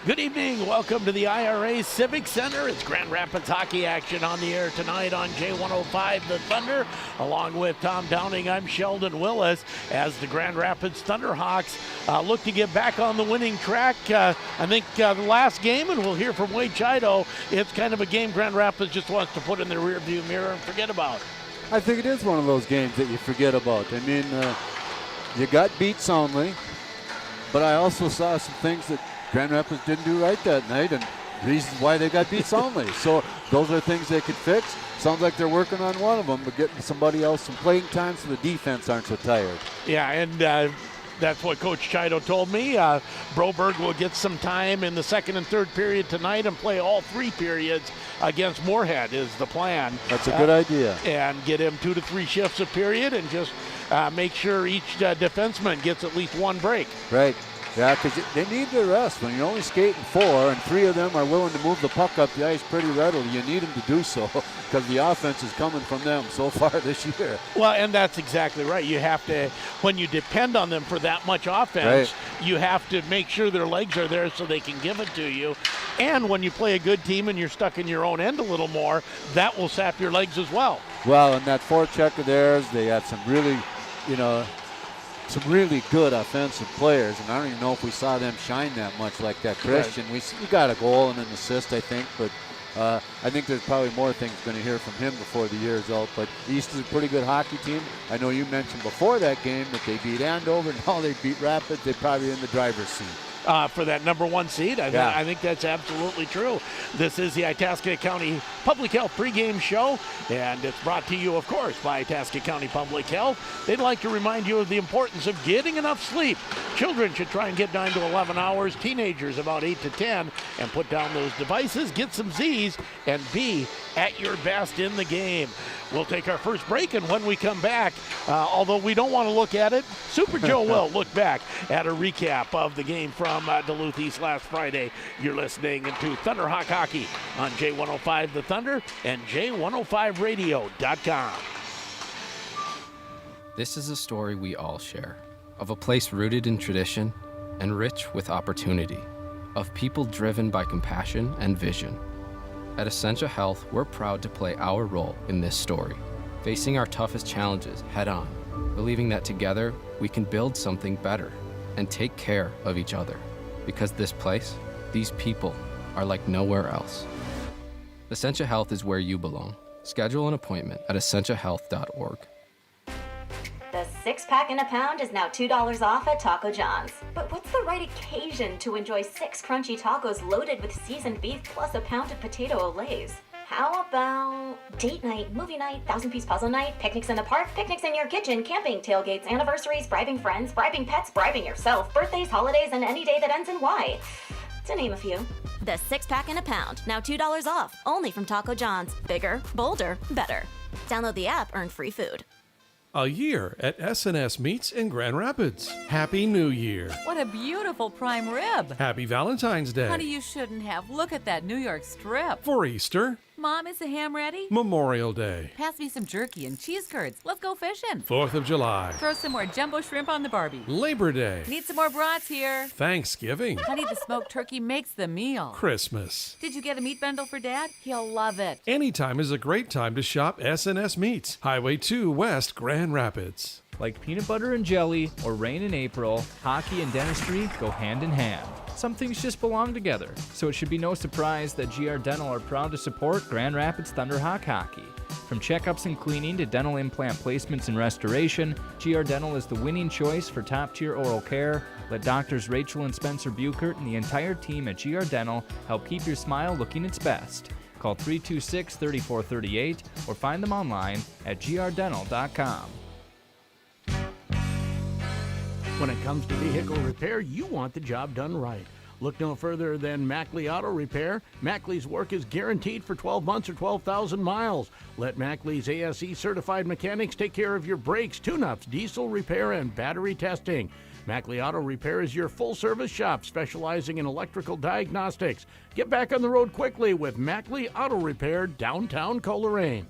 Good evening. Welcome to the IRA Civic Center. It's Grand Rapids hockey action on the air tonight on J105 The Thunder. Along with Tom Downing, I'm Sheldon Willis as the Grand Rapids Thunderhawks look to get back on the winning track. I think the last game, and we'll hear from Wade Chido, it's kind of a game Grand Rapids just wants to put in their rearview mirror and forget about. I think it is one of those games that you forget about. I mean, you got beat soundly, but I also saw some things that Grand Rapids didn't do right that night and reasons why they got beat soundly. So those are things they could fix. Sounds like they're working on one of them, but getting somebody else some playing time so the defense aren't so tired. Yeah, and that's what Coach Chido told me. Broberg will get some time in the second and third period tonight and play all three periods against Moorhead is the plan. That's a good idea. And get him 2 to 3 shifts a period and just make sure each defenseman gets at least one break. Right. Yeah, because they need their rest. When you're only skating 4 and 3 of them are willing to move the puck up the ice pretty readily, you need them to do so because the offense is coming from them so far this year. Well, and that's exactly right. You have to, when you depend on them for that much offense, you have to make sure their legs are there so they can give it to you. And when you play a good team and you're stuck in your own end a little more, that will sap your legs as well. Well, and that forecheck of theirs, they had some really, some really good offensive players, and I don't even know if we saw them shine that much like that. Christian, we got a goal and an assist, I think, but I think there's probably more things going to hear from him before the year's out. But East is a pretty good hockey team. I know you mentioned before that game that they beat Andover, now they beat Rapids. They're probably in the driver's seat. For that number 1 seed. I think that's absolutely true. This is the Itasca County Public Health pregame show, and it's brought to you, of course, by Itasca County Public Health. They'd like to remind you of the importance of getting enough sleep. Children should try and get 9 to 11 hours, teenagers about 8 to 10, and put down those devices, get some Z's, and be at your best in the game. We'll take our first break, and when we come back, although we don't want to look at it, Super Joe will look back at a recap of the game from Duluth East last Friday. You're listening to Thunderhawk Hockey on J105 The Thunder and J105radio.com. This is a story we all share, of a place rooted in tradition and rich with opportunity, of people driven by compassion and vision. At Essentia Health, we're proud to play our role in this story, facing our toughest challenges head on, believing that together we can build something better and take care of each other. Because this place, these people, are like nowhere else. Essentia Health is where you belong. Schedule an appointment at essentiahealth.org. The 6-pack in a pound is now $2 off at Taco John's. But what's the right occasion to enjoy 6 crunchy tacos loaded with seasoned beef plus a pound of potato olays? How about date night, movie night, 1,000-piece puzzle night, picnics in the park, picnics in your kitchen, camping, tailgates, anniversaries, bribing friends, bribing pets, bribing yourself, birthdays, holidays, and any day that ends in Y, to name a few. The 6-pack in a pound, now $2 off, only from Taco John's. Bigger, bolder, better. Download the app, earn free food. A year at S&S Meats in Grand Rapids. Happy New Year. What a beautiful prime rib. Happy Valentine's Day. Honey, you shouldn't have. Look at that New York strip. For Easter. Mom, is the ham ready? Memorial Day. Pass me some jerky and cheese curds. Let's go fishing. 4th of July. Throw some more jumbo shrimp on the Barbie. Labor Day. Need some more brats here. Thanksgiving. Honey, the smoked turkey makes the meal. Christmas. Did you get a meat bundle for Dad? He'll love it. Anytime is a great time to shop S&S Meats. Highway 2 West, Grand Rapids. Like peanut butter and jelly or rain in April, hockey and dentistry go hand in hand. Some things just belong together, so it should be no surprise that GR Dental are proud to support Grand Rapids Thunderhawk Hockey. From checkups and cleaning to dental implant placements and restoration, GR Dental is the winning choice for top-tier oral care. Let doctors Rachel and Spencer Buchert and the entire team at GR Dental help keep your smile looking its best. Call 326-3438 or find them online at grdental.com. When it comes to vehicle repair, you want the job done right. Look no further than Mackley Auto Repair. Mackley's work is guaranteed for 12 months or 12,000 miles. Let Mackley's ASE certified mechanics take care of your brakes, tune-ups, diesel repair, and battery testing. Mackley Auto Repair is your full-service shop specializing in electrical diagnostics. Get back on the road quickly with Mackley Auto Repair, downtown Coleraine.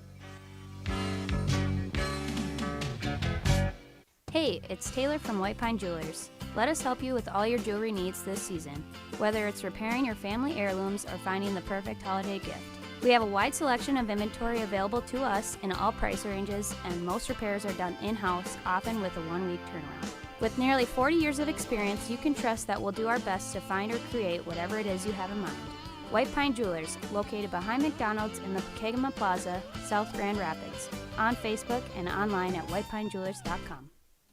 Hey, it's Taylor from White Pine Jewelers. Let us help you with all your jewelry needs this season, whether it's repairing your family heirlooms or finding the perfect holiday gift. We have a wide selection of inventory available to us in all price ranges, and most repairs are done in-house, often with a 1-week turnaround. With nearly 40 years of experience, you can trust that we'll do our best to find or create whatever it is you have in mind. White Pine Jewelers, located behind McDonald's in the Pregame Plaza, South Grand Rapids. On Facebook and online at whitepinejewelers.com.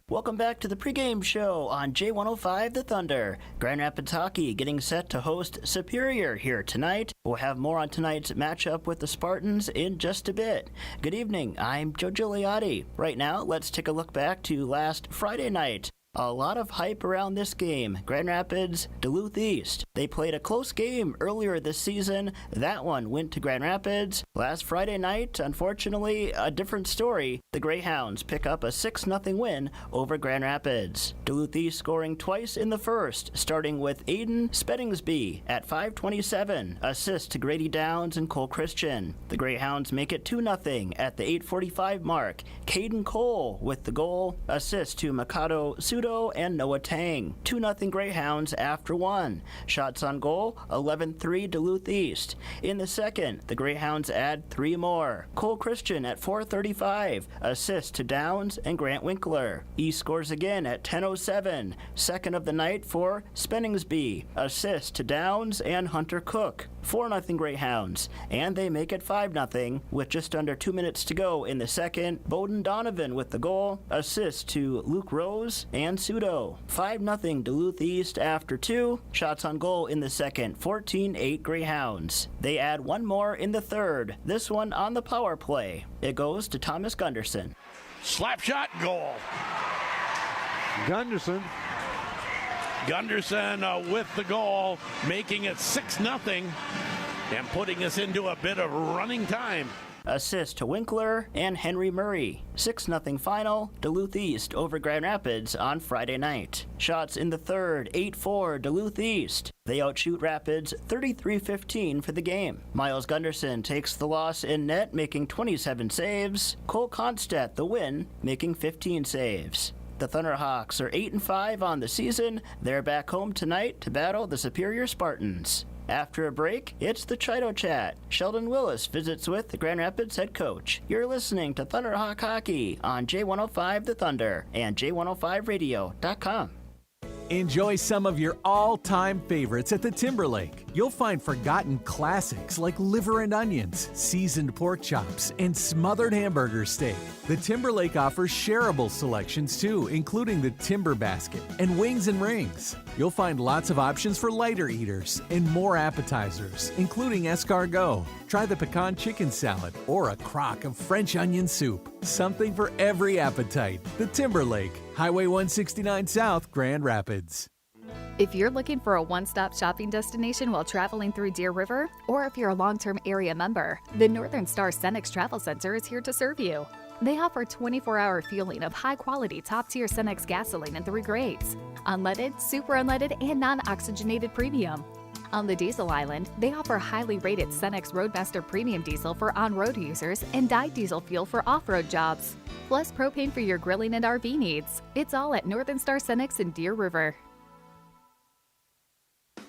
Welcome back to the pregame show on J105 The Thunder. Grand Rapids Hockey getting set to host Superior here tonight. We'll have more on tonight's matchup with the Spartans in just a bit. Good evening, I'm Joe Gigliotti. Right now, let's take a look back to last Friday night. A lot of hype around this game. Grand Rapids, Duluth East. They played a close game earlier this season. That one went to Grand Rapids. Last Friday night, unfortunately, a different story. The Greyhounds pick up a 6-0 win over Grand Rapids. Duluth East scoring twice in the first, starting with Aiden Spettingsby at 5:27. Assist to Grady Downs and Cole Christian. The Greyhounds make it 2-0 at the 8:45 mark. Caden Cole with the goal. Assist to Mikado Sudo and Noah Tang. 2-0 Greyhounds after one. Shots on goal, 11-3 Duluth East. In the second, the Greyhounds add 3 more. Cole Christian at 4:35. Assist to Downs and Grant Winkler. East scores again at 10:07. Second of the night for Spettingsby. Assist to Downs and Hunter Cook. 4-0 Greyhounds. And they make it 5-0 with just under 2 minutes to go in the second. Bowden Donovan with the goal. Assist to Luke Rose and Sudo. 5-0 Duluth East after 2. Shots on goal in the second. 14-8 Greyhounds. They add 1 more in the third. This one on the power play. It goes to Thomas Gunderson. Slap shot, goal. Gunderson with the goal, making it 6-0 and putting us into a bit of running time. Assist to Winkler and Henry Murray. 6-0 final, Duluth East over Grand Rapids on Friday night. Shots in the third, 8-4 Duluth East. They outshoot Rapids 33-15 for the game. Miles Gunderson takes the loss in net, making 27 saves. Cole Constedt the win, making 15 saves. The Thunderhawks are 8-5 on the season. They're back home tonight to battle the Superior Spartans. After a break, it's the Chido Chat. Sheldon Willis visits with the Grand Rapids head coach. You're listening to Thunderhawk Hockey on J105 The Thunder and J105radio.com. Enjoy some of your all-time favorites at the Timberlake. You'll find forgotten classics like liver and onions, seasoned pork chops, and smothered hamburger steak. The Timberlake offers shareable selections too, including the Timber Basket and Wings and Rings. You'll find lots of options for lighter eaters and more appetizers, including escargot. Try the pecan chicken salad or a crock of French onion soup. Something for every appetite. The Timberlake, Highway 169 South, Grand Rapids. If you're looking for a one-stop shopping destination while traveling through Deer River, or if you're a long-term area member, the Northern Star Cenex Travel Center is here to serve you. They offer 24-hour fueling of high-quality, top-tier Cenex gasoline in 3 grades: unleaded, super unleaded, and non-oxygenated premium. On the diesel island, they offer highly rated Cenex Roadmaster Premium Diesel for on-road users and dyed diesel fuel for off-road jobs, plus propane for your grilling and RV needs. It's all at Northern Star Cenex in Deer River.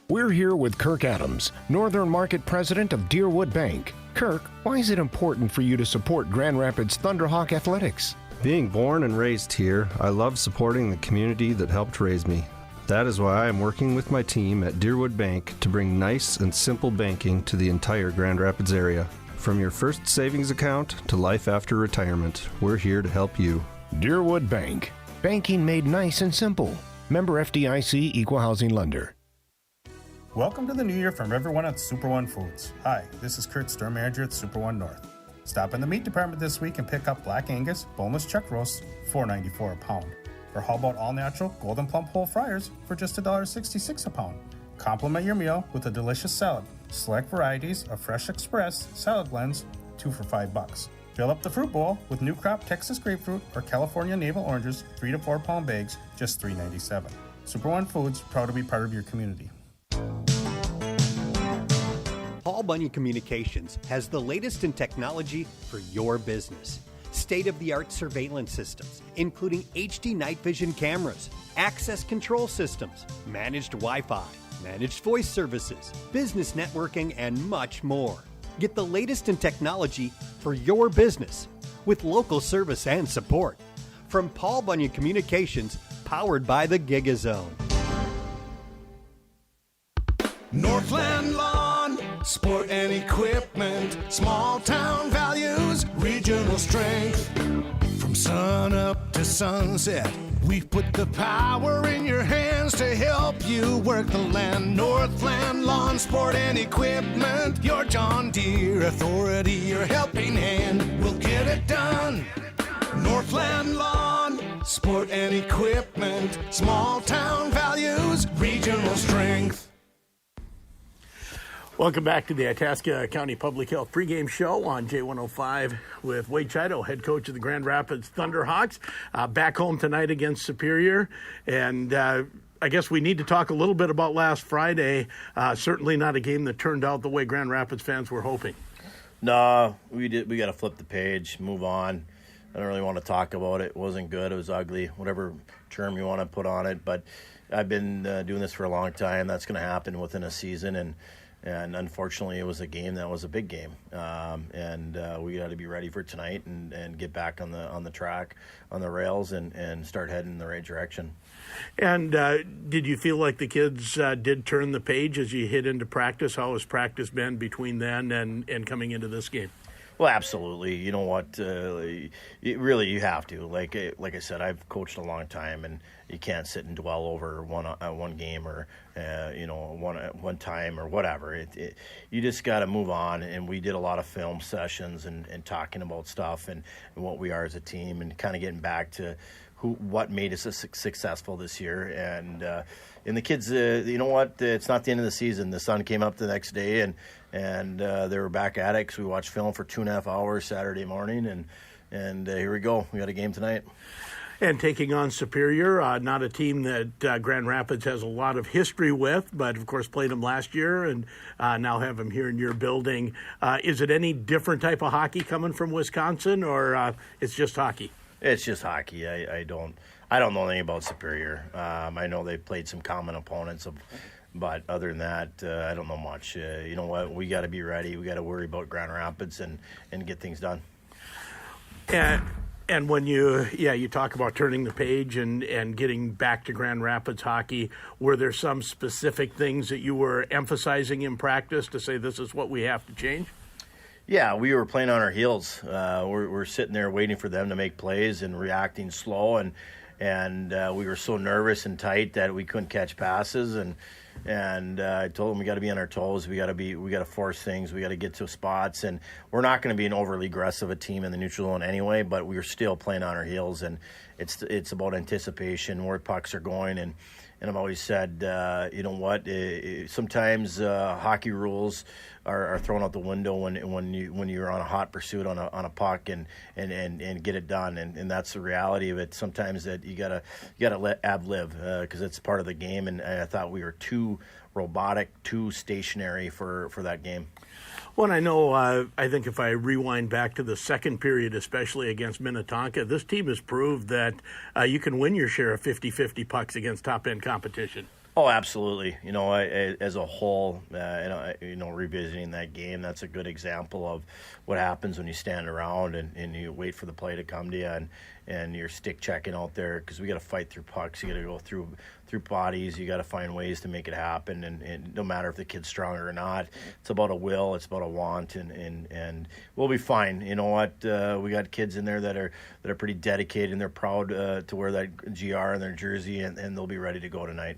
We're here with Kirk Adams, Northern Market President of Deerwood Bank. Kirk, why is it important for you to support Grand Rapids Thunderhawk Athletics? Being born and raised here, I love supporting the community that helped raise me. That is why I am working with my team at Deerwood Bank to bring nice and simple banking to the entire Grand Rapids area. From your first savings account to life after retirement, we're here to help you. Deerwood Bank. Banking made nice and simple. Member FDIC Equal Housing Lender. Welcome to the new year from everyone at Super One Foods. Hi, this is Kurt, store manager at Super One North. Stop in the meat department this week and pick up Black Angus boneless chuck roasts, $4.94 a pound. Or how about all natural golden plump whole fryers for just $1.66 a pound. Complement your meal with a delicious salad. Select varieties of Fresh Express salad blends, 2 for $5. Fill up the fruit bowl with new crop Texas grapefruit or California navel oranges, 3 to 4 pound bags, just $3.97. Super One Foods, proud to be part of your community. Paul Bunyan Communications has the latest in technology for your business. State-of-the-art surveillance systems, including HD night vision cameras, access control systems, managed Wi-Fi, managed voice services, business networking, and much more. Get the latest in technology for your business with local service and support. From Paul Bunyan Communications, powered by the Gigazone. Northland Lawn, sport and equipment, small town values, regional strength. From sun up to sunset, we've put the power in your hands to help you work the land. Northland Lawn, sport and equipment, your John Deere authority, your helping hand, we'll get it done. Northland Lawn, sport and equipment, small town values, regional strength. Welcome back to the Itasca County Public Health Pregame Show on J105 with Wade Chido, head coach of the Grand Rapids Thunderhawks. Back home tonight against Superior. And I guess we need to talk a little bit about last Friday. Certainly not a game that turned out the way Grand Rapids fans were hoping. No, we got to flip the page, move on. I don't really want to talk about it. It wasn't good. It was ugly, whatever term you want to put on it. But I've been doing this for a long time. That's going to happen within a season. And unfortunately, it was a game that was a big game, and we got to be ready for tonight and get back on the track, on the rails, and start heading in the right direction. And did you feel like the kids did turn the page as you hit into practice? How has practice been between then and coming into this game? Well, absolutely. You know what? You have to. Like I said, I've coached a long time, and you can't sit and dwell over one game or one time or whatever. You just got to move on. And we did a lot of film sessions and talking about stuff and what we are as a team, and kind of getting back to what made us successful this year. And the kids, you know what? It's not the end of the season. The sun came up the next day, and they were back at it because we watched film for 2.5 hours Saturday morning, and here we go. We got a game tonight. And taking on Superior, not a team that Grand Rapids has a lot of history with, but of course played them last year and now have them here in your building. Is it any different type of hockey coming from Wisconsin, or it's just hockey? It's just hockey. I don't know anything about Superior. I know they played some common opponents, but other than that, I don't know much. You know what? We got to be ready. We got to worry about Grand Rapids and get things done. And when you talk about turning the page and getting back to Grand Rapids hockey, were there some specific things that you were emphasizing in practice to say this is what we have to change? Yeah, we were playing on our heels. We're sitting there waiting for them to make plays and reacting slow, and we were so nervous and tight that we couldn't catch passes. And I told them we got to be on our toes. We got to force things. We got to get to spots, and we're not going to be an overly aggressive team in the neutral zone anyway. But we were still playing on our heels, and it's about anticipation, where pucks are going, and I've always said, you know what? Sometimes hockey rules are thrown out the window when you're on a hot pursuit on a puck and get it done, and that's the reality of it. Sometimes that you gotta let ad-lib because it's part of the game, and I thought we were too robotic, too stationary for that game. Well, I know, I think if I rewind back to the second period, especially against Minnetonka, this team has proved that you can win your share of 50-50 pucks against top-end competition. Oh, absolutely. You know, as a whole, revisiting that game, that's a good example of what happens when you stand around and you wait for the play to come to you and you're stick checking out there, because we got to fight through pucks. You got to go through bodies. You got to find ways to make it happen. And no matter if the kid's stronger or not, it's about a will. It's about a want, and we'll be fine. You know what? We got kids in there that are pretty dedicated, and they're proud to wear that GR in their jersey, and they'll be ready to go tonight.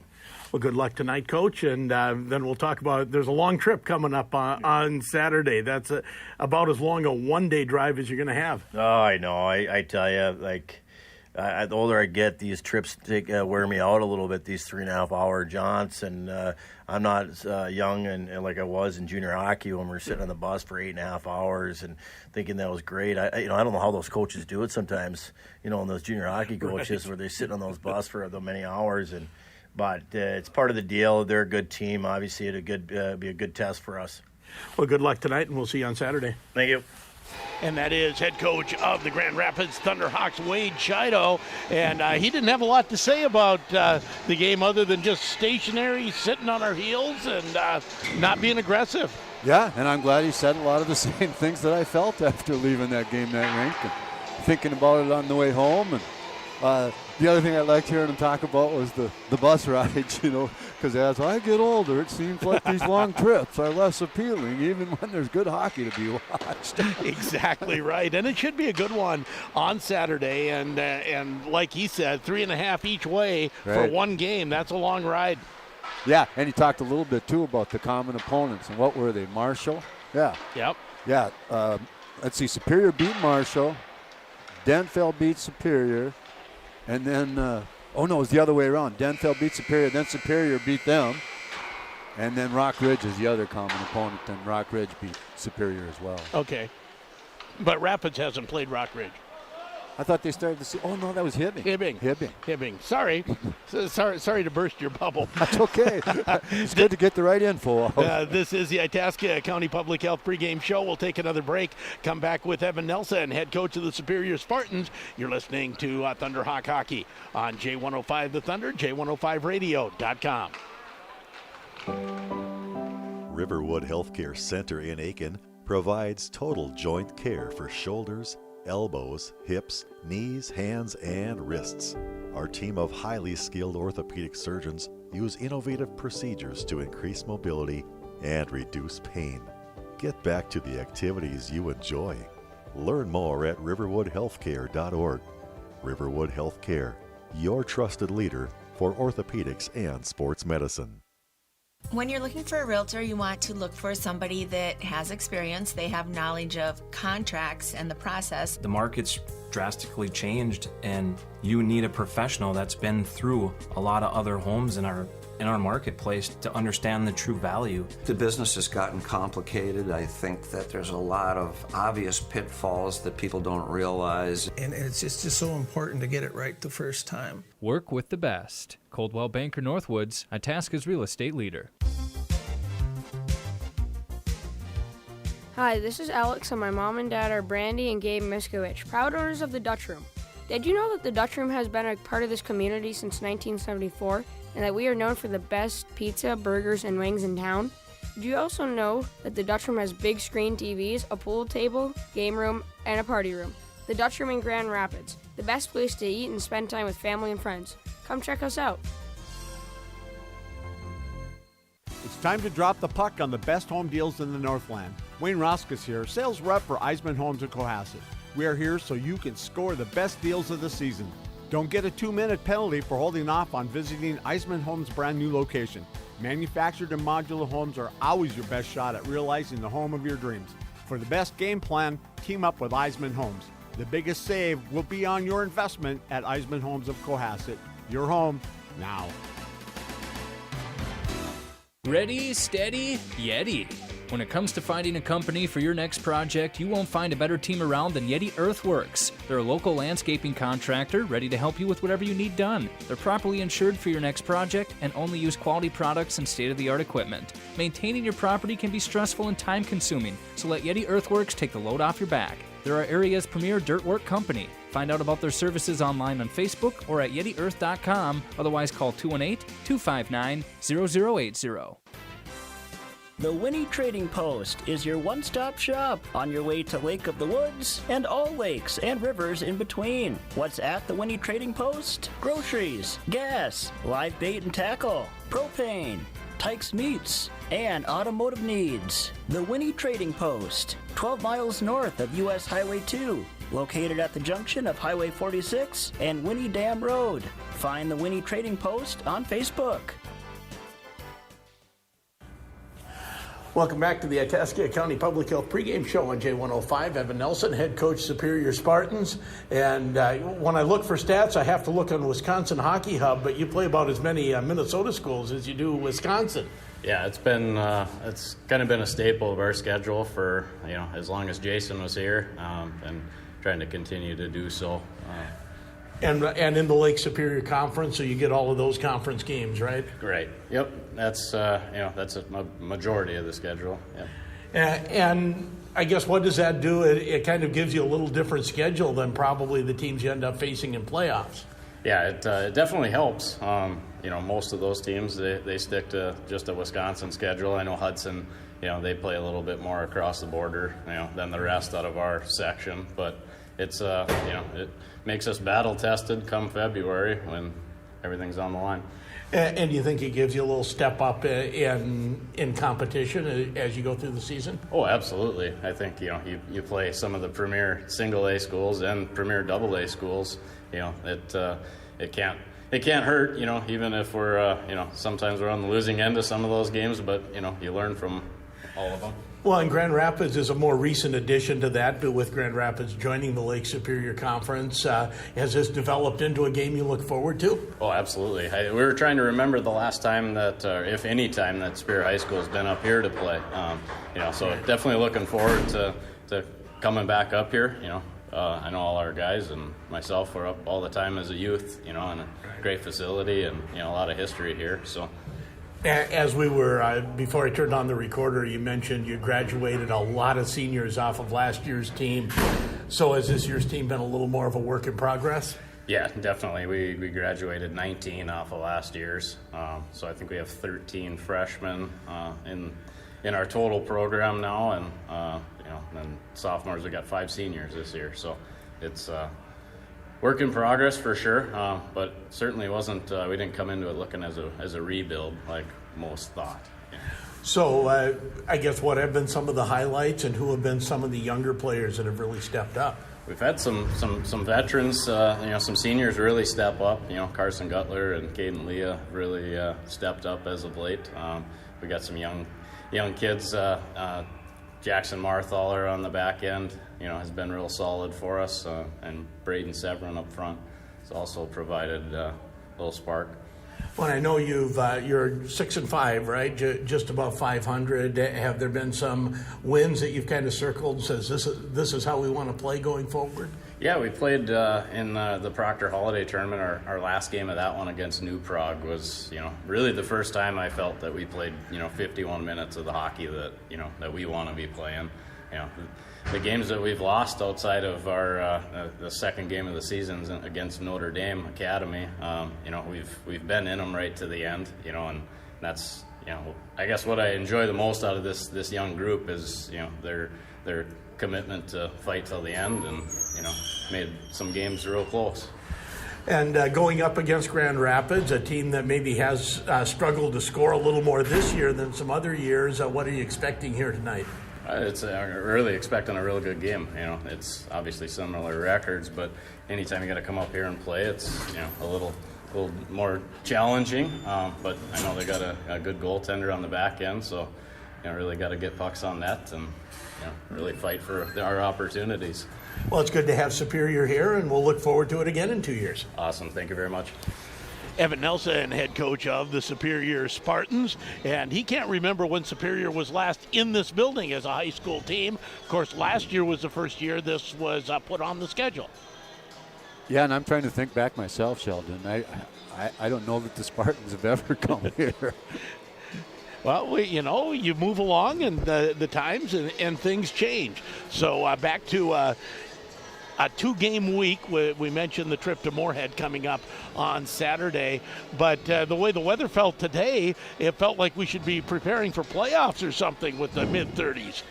Well, good luck tonight, Coach, and then we'll talk about there's a long trip coming up on Saturday. That's about as long a one-day drive as you're going to have. Oh, I know. I tell you, the older I get, these trips wear me out a little bit, these 3.5-hour jaunts, and I'm not young and like I was in junior hockey when we were sitting on the bus for 8.5 hours and thinking that was great. I don't know how those coaches do it sometimes, and those junior hockey coaches where they're sitting on those bus for so many hours, but it's part of the deal. They're a good team. Obviously, it'd be a good test for us. Well, good luck tonight, and we'll see you on Saturday. Thank you. And that is head coach of the Grand Rapids Thunderhawks, Wade Chido. And he didn't have a lot to say about the game other than just stationary, sitting on our heels, and not being aggressive. Yeah, and I'm glad he said a lot of the same things that I felt after leaving that game that rink and thinking about it on the way home. And the other thing I liked hearing him talk about was the bus rides, because as I get older, it seems like these long trips are less appealing, even when there's good hockey to be watched. Exactly right, and it should be a good one on Saturday. And like he said, 3.5 each way for one game. That's a long ride. Yeah, and he talked a little bit too about the common opponents and what were they? Marshall. Yeah. Yep. Yeah. Let's see. Superior beat Marshall. Denfeld beat Superior. And then, it was the other way around. Denfeld beat Superior, then Superior beat them. And then Rock Ridge is the other common opponent, and Rock Ridge beat Superior as well. Okay. But Rapids hasn't played Rock Ridge. I thought they started to see. Oh, no, that was Hibbing. Hibbing. Sorry. Sorry to burst your bubble. That's okay. It's good to get the right info out. This is the Itasca County Public Health pregame show. We'll take another break. Come back with Evan Nelson, head coach of the Superior Spartans. You're listening to Thunderhawk Hockey on J105 The Thunder, J105radio.com. Riverwood Healthcare Center in Aiken provides total joint care for shoulders, elbows, hips, knees, hands, and wrists. Our team of highly skilled orthopedic surgeons use innovative procedures to increase mobility and reduce pain. Get back to the activities you enjoy. Learn more at riverwoodhealthcare.org. Riverwood Healthcare, your trusted leader for orthopedics and sports medicine. When you're looking for a realtor, you want to look for somebody that has experience. They have knowledge of contracts and the process. The market's drastically changed, and you need a professional that's been through a lot of other homes in our marketplace to understand the true value. The business has gotten complicated. I think that there's a lot of obvious pitfalls that people don't realize. And it's just so important to get it right the first time. Work with the best. Coldwell Banker Northwoods, Itasca's real estate leader. Hi, this is Alex, and my mom and dad are Brandy and Gabe Miskowicz, proud owners of the Dutch Room. Did you know that the Dutch Room has been a part of this community since 1974, and that we are known for the best pizza, burgers, and wings in town? Did you also know that the Dutch Room has big screen TVs, a pool table, game room, and a party room? The Dutch Room in Grand Rapids, the best place to eat and spend time with family and friends. Come check us out. It's time to drop the puck on the best home deals in the Northland. Wayne Roskus here, sales rep for Eisman Homes in Cohasset. We are here so you can score the best deals of the season. Don't get a 2-minute penalty for holding off on visiting Eisman Homes' brand new location. Manufactured and modular homes are always your best shot at realizing the home of your dreams. For the best game plan, team up with Eisman Homes. The biggest save will be on your investment at Eisman Homes of Cohasset. Your home now. Ready, steady, Yeti. When it comes to finding a company for your next project, you won't find a better team around than Yeti Earthworks. They're a local landscaping contractor ready to help you with whatever you need done. They're properly insured for your next project and only use quality products and state-of-the-art equipment. Maintaining your property can be stressful and time-consuming, so let Yeti Earthworks take the load off your back. They're our area's premier dirt work company. Find out about their services online on Facebook or at YetiEarth.com. Otherwise, call 218-259-0080. The Winnie Trading Post is your one-stop shop on your way to Lake of the Woods and all lakes and rivers in between. What's at the Winnie Trading Post? Groceries, gas, live bait and tackle, propane, Tykes Meats, and automotive needs. The Winnie Trading Post, 12 miles north of U.S. Highway 2, located at the junction of Highway 46 and Winnie Dam Road. Find the Winnie Trading Post on Facebook. Welcome back to the Itasca County Public Health pregame show on J105. Evan Nelson, head coach, Superior Spartans. And when I look for stats, I have to look on Wisconsin Hockey Hub, but you play about as many Minnesota schools as you do Wisconsin. Yeah, it's kind of been a staple of our schedule for, as long as Jason was here, and trying to continue to do so. And in the Lake Superior Conference, so you get all of those conference games, right? Right. Yep. That's a majority of the schedule. Yep. And I guess what does that do? It kind of gives you a little different schedule than probably the teams you end up facing in playoffs. Yeah, it definitely helps. Most of those teams, they stick to just a Wisconsin schedule. I know Hudson, they play a little bit more across the border, than the rest out of our section. But it's, it makes us battle tested come February when everything's on the line. And do you think it gives you a little step up in competition as you go through the season? Oh, absolutely. I think, you play some of the premier single-A schools and premier double-A schools. It can't hurt, even if we're, sometimes we're on the losing end of some of those games, but, you learn from all of them. Well, and Grand Rapids is a more recent addition to that, but with Grand Rapids joining the Lake Superior Conference, has this developed into a game you look forward to? Oh, absolutely. We were trying to remember the last time that, if any time, that Superior High School has been up here to play. So definitely looking forward to coming back up here. I know all our guys and myself were up all the time as a youth, in a great facility and, a lot of history here. So. As we were, before I turned on the recorder, you mentioned you graduated a lot of seniors off of last year's team. So has this year's team been a little more of a work in progress? Yeah, definitely. We graduated 19 off of last year's. So I think we have 13 freshmen in our total program now. And, then sophomores, we got 5 seniors this year. So it's work in progress for sure, but certainly wasn't. We didn't come into it looking as a rebuild like most thought. Yeah. So I guess what have been some of the highlights, and who have been some of the younger players that have really stepped up? We've had some veterans, some seniors really step up. Carson Gutler and Caden Leah really stepped up as of late. We got some young kids. Jackson Marthaler on the back end, has been real solid for us, and Braden Severin up front has also provided a little spark. Well, I know you're 6-5, right? Just above 500. Have there been some wins that you've kind of circled and says this is how we want to play going forward? Yeah, we played in the Proctor Holiday Tournament. Our last game of that one against New Prague was, really the first time I felt that we played, 51 minutes of the hockey that we want to be playing. The games that we've lost outside of our the second game of the season against Notre Dame Academy, we've been in them right to the end, and that's, I guess what I enjoy the most out of this young group is, their commitment to fight till the end, and made some games real close. And going up against Grand Rapids, a team that maybe has struggled to score a little more this year than some other years, what are you expecting here tonight? It's really expecting a real good game. It's obviously similar records, but anytime you got to come up here and play, it's a little more challenging. But I know they got a good goaltender on the back end, so really got to get pucks on net and really fight for our opportunities. Well, it's good to have Superior here, and we'll look forward to it again in 2 years. Awesome. Thank you very much. Evan Nelson, head coach of the Superior Spartans, and he can't remember when Superior was last in this building as a high school team. Of course, last year was the first year this was put on the schedule. Yeah, and I'm trying to think back myself, Sheldon. I don't know that the Spartans have ever come here. Well, you move along, and the times and things change. So back to a 2-game week. We mentioned the trip to Moorhead coming up on Saturday, but the way the weather felt today, it felt like we should be preparing for playoffs or something with the mid-30s.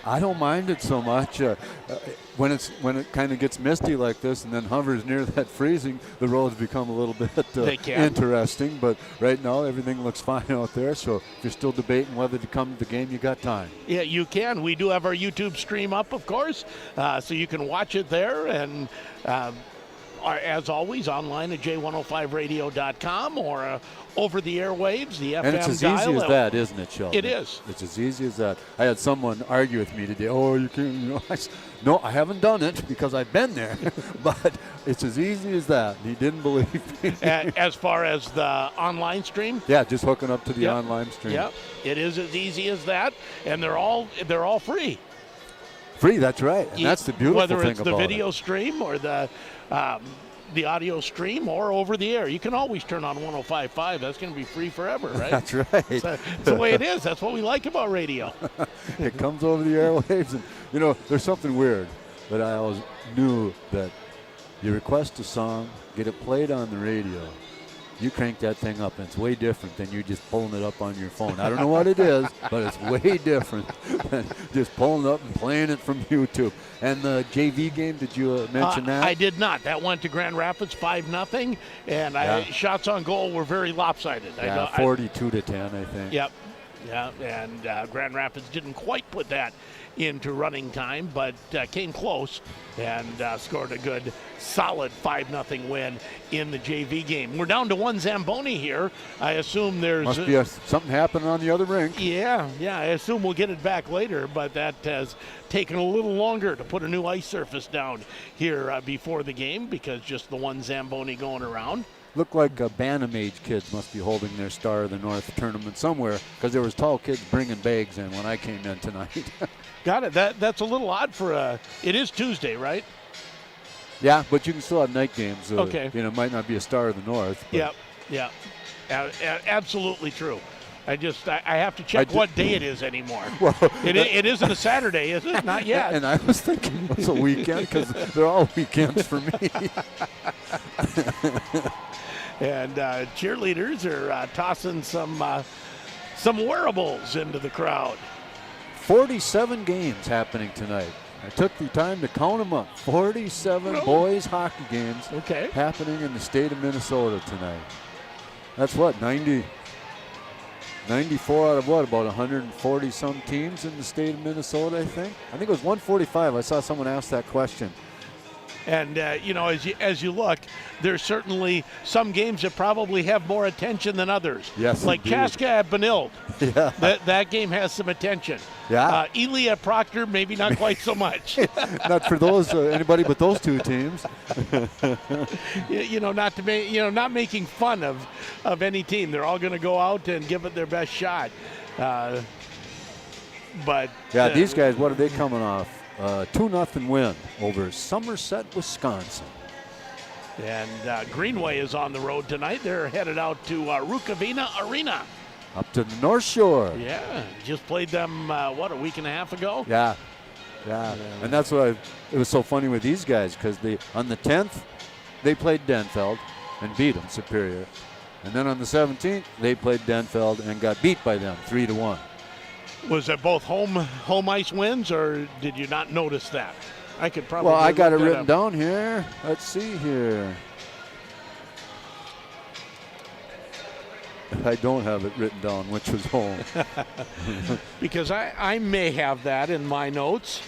I don't mind it so much. When it kind of gets misty like this and then hovers near that freezing, the roads become a little bit interesting. But right now, everything looks fine out there. So if you're still debating whether to come to the game, you got time. Yeah, you can. We do have our YouTube stream up, of course, so you can watch it there. And as always, online at j105radio.com or over the airwaves, the FM dial. And it's as easy as that, isn't it, Sheldon? It is. It's as easy as that. I had someone argue with me today. Oh, you can't, no, I haven't done it because I've been there. But it's as easy as that. He didn't believe me. As far as the online stream? Yeah, just hooking up to the online stream. Yep, it is as easy as that. And they're all free. Free, that's right. And that's the beautiful thing about it. Whether it's the video stream or the the audio stream or over the air. You can always turn on 105.5. That's going to be free forever, right? That's right. It's the way it is. That's what we like about radio. It comes over the airwaves, and you know, there's something weird, but I always knew that you request a song, get it played on the radio, you crank that thing up, and it's way different than you just pulling it up on your phone. I don't know what it is, but it's way different than just pulling it up and playing it from YouTube. And the JV game, did you mention that? I did not. That went to Grand Rapids 5-0, and shots on goal were very lopsided. Yeah, 42-10, I think. Yep. Yeah, and Grand Rapids didn't quite put that into running time, but came close and scored a good, solid 5-0 win in the JV game. We're down to one Zamboni here. I assume there's... Must be something happening on the other rink. Yeah, I assume we'll get it back later, but that has taken a little longer to put a new ice surface down here before the game because just the one Zamboni going around. Looked like Bantam age kids must be holding their Star of the North tournament somewhere because there was tall kids bringing bags in when I came in tonight. Got it. That's a little odd for it is Tuesday, right? Yeah, but you can still have night games. Okay. You know, it might not be a Star of the North. Yep. Absolutely true. I have to check what day it is anymore. Well, it isn't a Saturday, is it? Not yet. And I was thinking it's a weekend because they're all weekends for me. And cheerleaders are tossing some wearables into the crowd. 47 games happening tonight. I took the time to count them up. 47 boys hockey games happening in the state of Minnesota tonight. That's what, 94 out of what, about 140 some teams in the state of Minnesota, I think? I think it was 145. I saw someone ask that question. And, as you look, there's certainly some games that probably have more attention than others. Yes, like Casca at Benilde. Yeah. That game has some attention. Yeah. Ely at Proctor, maybe not quite so much. Not for those anybody but those two teams. Not making fun of any team. They're all going to go out and give it their best shot. But these guys, what are they coming off? 2-0 win over Somerset, Wisconsin. And Greenway is on the road tonight. They're headed out to Rukavina Arena. Up to the North Shore. Yeah, just played them, a week and a half ago? Yeah. And that's why it was so funny with these guys because on the 10th, they played Denfeld and beat them, Superior. And then on the 17th, they played Denfeld and got beat by them 3-1. Was it both home ice wins, or did you not notice that? I could probably. Well, I got it written down here. Let's see here. I don't have it written down, which was home. Because I may have that in my notes.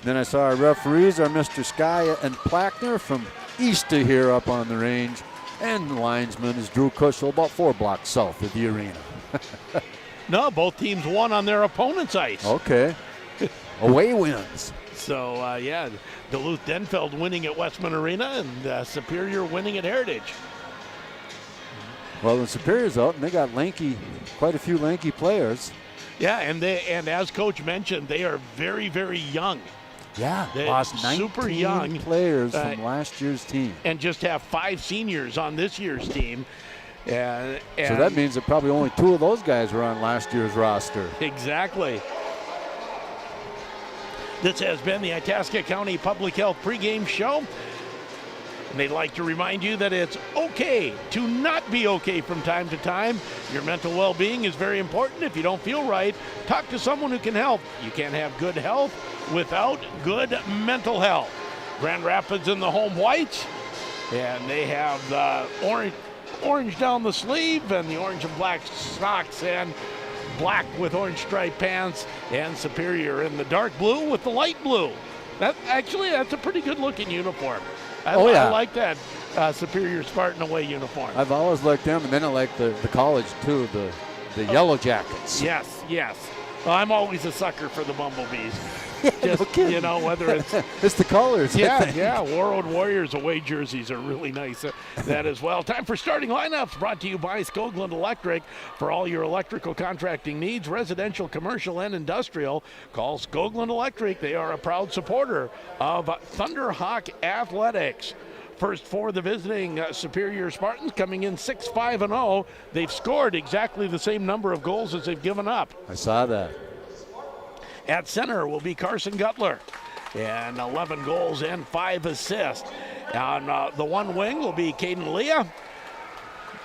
Then I saw our referees are Mr. Sky and Plackner from east of here up on the range. And the linesman is Drew Kushel, about 4 blocks south of the arena. No, both teams won on their opponent's ice. Okay. Away wins. So, Duluth Denfeld winning at Westman Arena and Superior winning at Heritage. Well, the Superior's out, and they got quite a few lanky players. Yeah, and as Coach mentioned, they are very, very young. Yeah, They're lost 19 super young players from last year's team. And just have 5 seniors on this year's team. And so that means that probably only 2 of those guys were on last year's roster. Exactly. This has been the Itasca County Public Health Pregame Show. And they'd like to remind you that it's okay to not be okay from time to time. Your mental well-being is very important. If you don't feel right, talk to someone who can help. You can't have good health without good mental health. Grand Rapids in the home whites, and they have the orange down the sleeve and the orange and black socks and black with orange striped pants, and Superior in the dark blue with the light blue. That's a pretty good looking uniform. I like that Superior Spartan away uniform. I've always liked them, and then I like the college too, the Yellow Jackets. Yes. Well, I'm always a sucker for the Bumblebees. Just, whether it's... it's the colors. Yeah, Warroad Warriors away jerseys are really nice. That as well. Time for starting lineups, brought to you by Skoglund Electric. For all your electrical contracting needs, residential, commercial, and industrial, call Skoglund Electric. They are a proud supporter of Thunderhawk Athletics. First for the visiting Superior Spartans, coming in 6-5-0. They've scored exactly the same number of goals as they've given up. I saw that. At center will be Carson Gutler, and 11 goals and 5 assists. On the one wing will be Caden Leah,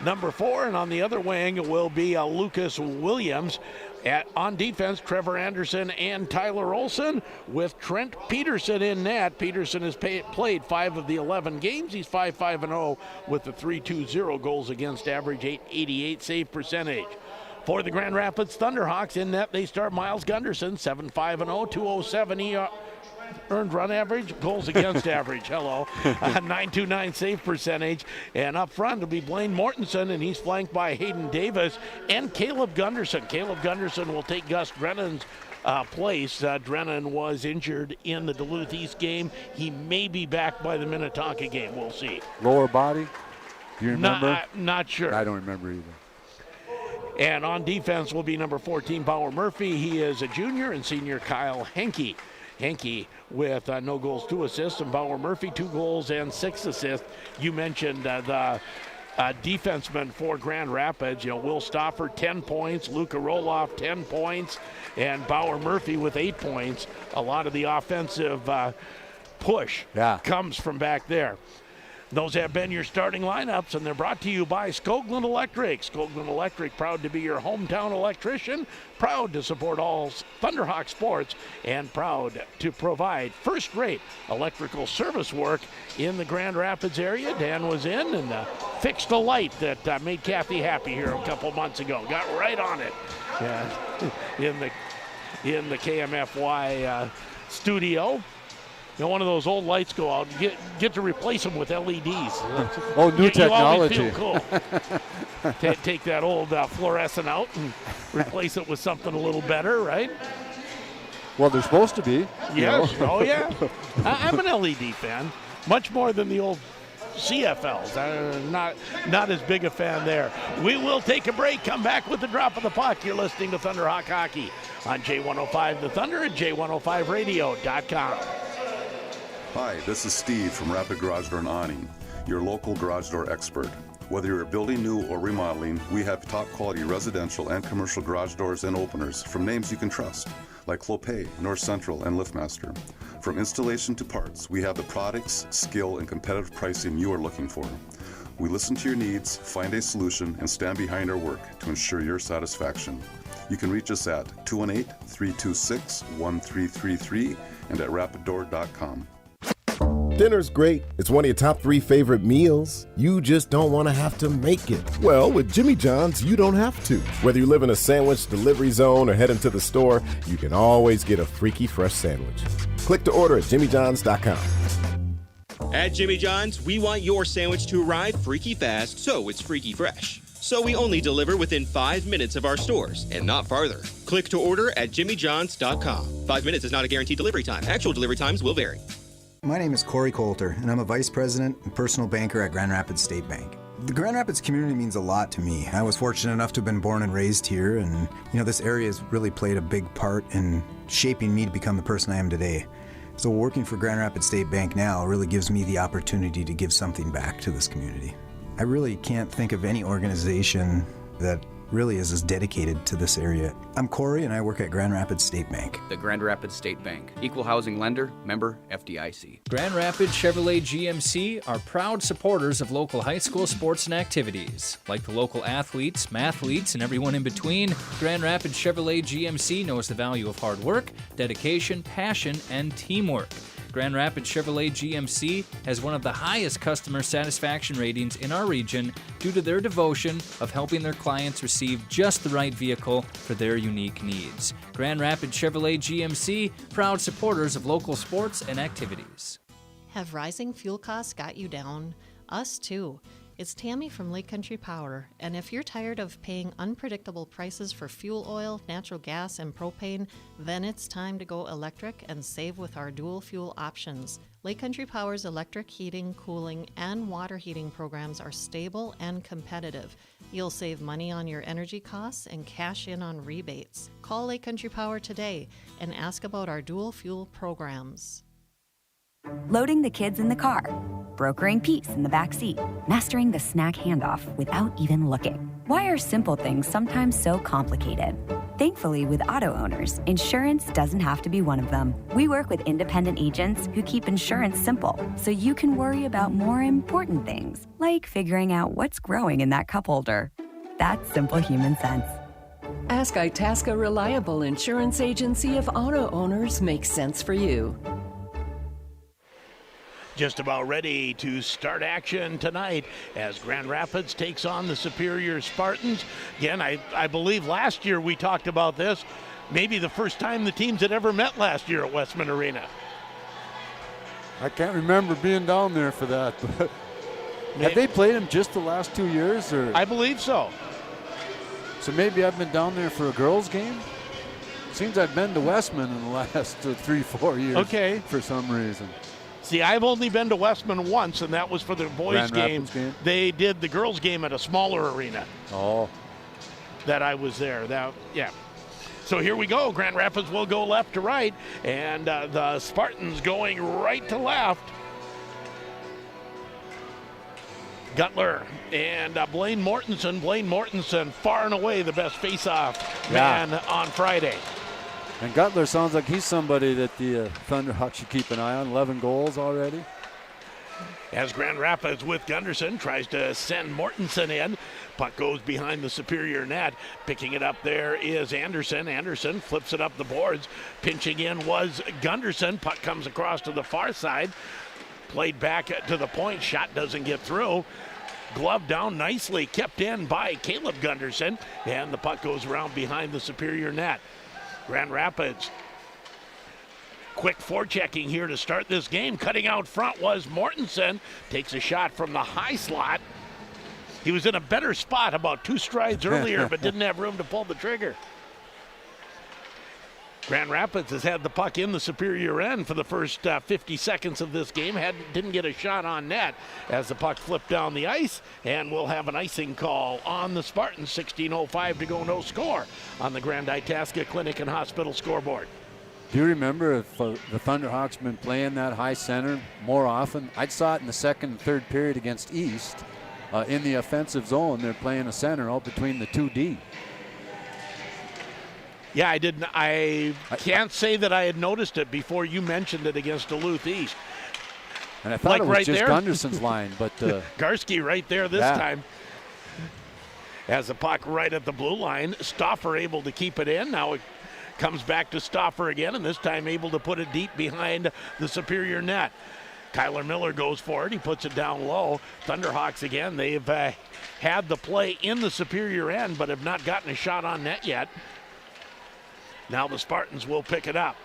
number 4, and on the other wing will be Lucas Williams. On defense, Trevor Anderson and Tyler Olson, with Trent Peterson in net. Peterson has played 5 of the 11 games. He's 5-5-0 with the 3.20 goals against average, 888 save percentage. For the Grand Rapids Thunderhawks, in net they start Miles Gunderson, 7-5-0, 207 earned run average, goals against average, 929 save percentage. And up front it'll be Blaine Mortensen, and he's flanked by Hayden Davis and Caleb Gunderson. Caleb Gunderson will take Gus Drennan's place. Drennan was injured in the Duluth East game. He may be back by the Minnetonka game. We'll see. Lower body? Do you remember? Not sure. I don't remember either. And on defense will be number 14, Bauer Murphy. He is a junior, and senior Kyle Henke. Henke with no goals, 2 assists, and Bauer Murphy 2 goals and 6 assists. You mentioned the defenseman for Grand Rapids. Will Stauffer 10 points, Luka Roloff 10 points, and Bauer Murphy with 8 points. A lot of the offensive push comes from back there. Those have been your starting lineups, and they're brought to you by Skoglund Electric. Skoglund Electric, proud to be your hometown electrician, proud to support all Thunderhawk sports, and proud to provide first-rate electrical service work in the Grand Rapids area. Dan was in and fixed a light that made Kathy happy here a couple months ago. Got right on it in the KMFY studio. One of those old lights go out, and get to replace them with LEDs. New technology. You always feel cool. Take that old fluorescent out and replace it with something a little better, right? Well, they're supposed to be. Yes. Oh, yeah. I'm an LED fan, much more than the old CFLs. I'm not as big a fan there. We will take a break, come back with the drop of the puck. You're listening to Thunderhawk Hockey on J105 The Thunder at J105radio.com. Hi, this is Steve from Rapid Garage Door and Awning, your local garage door expert. Whether you're building new or remodeling, we have top quality residential and commercial garage doors and openers from names you can trust, like Clopay, North Central, and LiftMaster. From installation to parts, we have the products, skill, and competitive pricing you are looking for. We listen to your needs, find a solution, and stand behind our work to ensure your satisfaction. You can reach us at 218-326-1333 and at rapiddoor.com. Dinner's great. It's one of your top 3 favorite meals. You just don't want to have to make it. Well, with Jimmy John's, you don't have to. Whether you live in a sandwich delivery zone or head into the store, you can always get a freaky fresh sandwich. Click to order at jimmyjohns.com. At Jimmy John's, we want your sandwich to arrive freaky fast, so it's freaky fresh. So we only deliver within 5 minutes of our stores, and not farther. Click to order at jimmyjohns.com. 5 minutes is not a guaranteed delivery time. Actual delivery times will vary. My name is Corey Coulter, and I'm a vice president and personal banker at Grand Rapids State Bank. The Grand Rapids community means a lot to me. I was fortunate enough to have been born and raised here, and this area has really played a big part in shaping me to become the person I am today. So working for Grand Rapids State Bank now really gives me the opportunity to give something back to this community. I really can't think of any organization that really is as dedicated to this area. I'm Corey, and I work at Grand Rapids State Bank. The Grand Rapids State Bank, equal housing lender, member FDIC. Grand Rapids Chevrolet GMC are proud supporters of local high school sports and activities. Like the local athletes, mathletes, and everyone in between, Grand Rapids Chevrolet GMC knows the value of hard work, dedication, passion, and teamwork. Grand Rapids Chevrolet GMC has one of the highest customer satisfaction ratings in our region due to their devotion of helping their clients receive just the right vehicle for their unique needs. Grand Rapids Chevrolet GMC, proud supporters of local sports and activities. Have rising fuel costs got you down? Us too. It's Tammy from Lake Country Power, and if you're tired of paying unpredictable prices for fuel oil, natural gas, and propane, then it's time to go electric and save with our dual fuel options. Lake Country Power's electric heating, cooling, and water heating programs are stable and competitive. You'll save money on your energy costs and cash in on rebates. Call Lake Country Power today and ask about our dual fuel programs. Loading the kids in the car, brokering peace in the back seat, mastering the snack handoff without even looking. Why are simple things sometimes so complicated? Thankfully, with auto owners, insurance doesn't have to be one of them. We work with independent agents who keep insurance simple, so you can worry about more important things, like figuring out what's growing in that cup holder. That's simple human sense. Ask Itasca Reliable Insurance Agency if auto owners make sense for you. Just about ready to start action tonight as Grand Rapids takes on the Superior Spartans. Again, I believe last year we talked about this. Maybe the first time the teams had ever met last year at Westman Arena. I can't remember being down there for that. But have they played them just the last 2 years? Or? I believe so. So maybe I've been down there for a girls' game? Seems I've been to Westman in the last 3-4 years. Okay. For some reason. See, I've only been to Westman once, and that was for the boys' game. They did the girls' game at a smaller arena. Oh. That I was there. Yeah. So here we go. Grand Rapids will go left to right, and the Spartans going right to left. Gutler and Blaine Mortensen. Blaine Mortensen, far and away the best face-off man on Friday. And Gutler sounds like he's somebody that the Thunderhawks should keep an eye on. 11 goals already. As Grand Rapids with Gunderson tries to send Mortensen in. Puck goes behind the Superior net. Picking it up there is Anderson. Anderson flips it up the boards. Pinching in was Gunderson. Puck comes across to the far side. Played back to the point. Shot doesn't get through. Glove down nicely. Kept in by Caleb Gunderson. And the puck goes around behind the Superior net. Grand Rapids, quick forechecking here to start this game. Cutting out front was Mortensen. Takes a shot from the high slot. He was in a better spot about 2 strides earlier, but didn't have room to pull the trigger. Grand Rapids has had the puck in the Superior end for the first 50 seconds of this game. Didn't get a shot on net as the puck flipped down the ice, and we'll have an icing call on the Spartans. 16:05 to go, no score on the Grand Itasca Clinic and Hospital scoreboard. Do you remember if the Thunderhawks been playing that high center more often? I saw it in the second and third period against East. In the offensive zone, they're playing a center out between the 2D. Yeah, I didn't. I can't say that I had noticed it before you mentioned it against Duluth East. And I thought it was just Gunderson's line, but Garski right there this time. As the puck right at the blue line, Stauffer able to keep it in. Now it comes back to Stauffer again, and this time able to put it deep behind the Superior net. Kyler Miller goes for it. He puts it down low. Thunderhawks again. They've had the play in the Superior end, but have not gotten a shot on net yet. Now the Spartans will pick it up.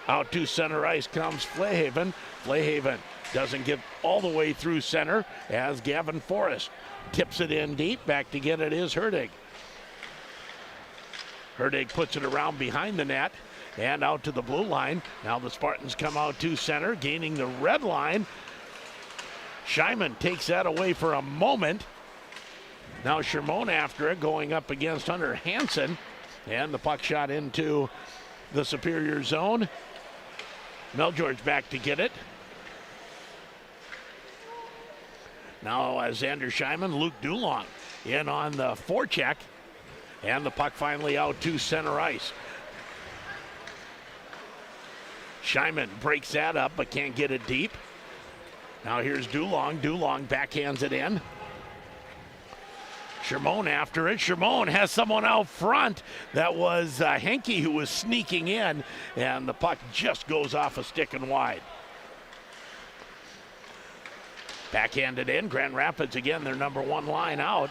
Out to center ice comes Flayhaven. Flayhaven doesn't get all the way through center as Gavin Forrest tips it in deep. Back to get it is Herdig. Herdig puts it around behind the net and out to the blue line. Now the Spartans come out to center, gaining the red line. Scheiman takes that away for a moment. Now Shermone after it, going up against Hunter Hansen. And the puck shot into the Superior zone. Melgeorge back to get it. Now as Xander Scheiman, Luke Dulong in on the forecheck. And the puck finally out to center ice. Scheiman breaks that up but can't get it deep. Now here's Dulong. Dulong backhands it in. Shermone after it. Shermone has someone out front. That was Henke who was sneaking in, and the puck just goes off a stick and wide. Backhanded in. Grand Rapids again, their number one line out.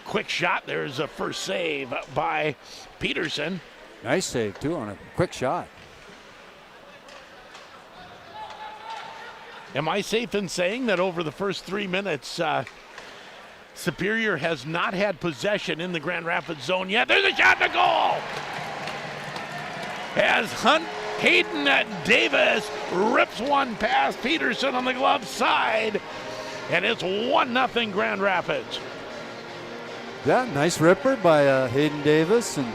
Quick shot. There's a first save by Peterson. Nice save, too, on a quick shot. Am I safe in saying that over the first 3 minutes, Superior has not had possession in the Grand Rapids zone yet? There's a shot to goal! As Hayden Davis rips one past Peterson on the glove side, and it's 1-0 Grand Rapids. Yeah, nice ripper by Hayden Davis, and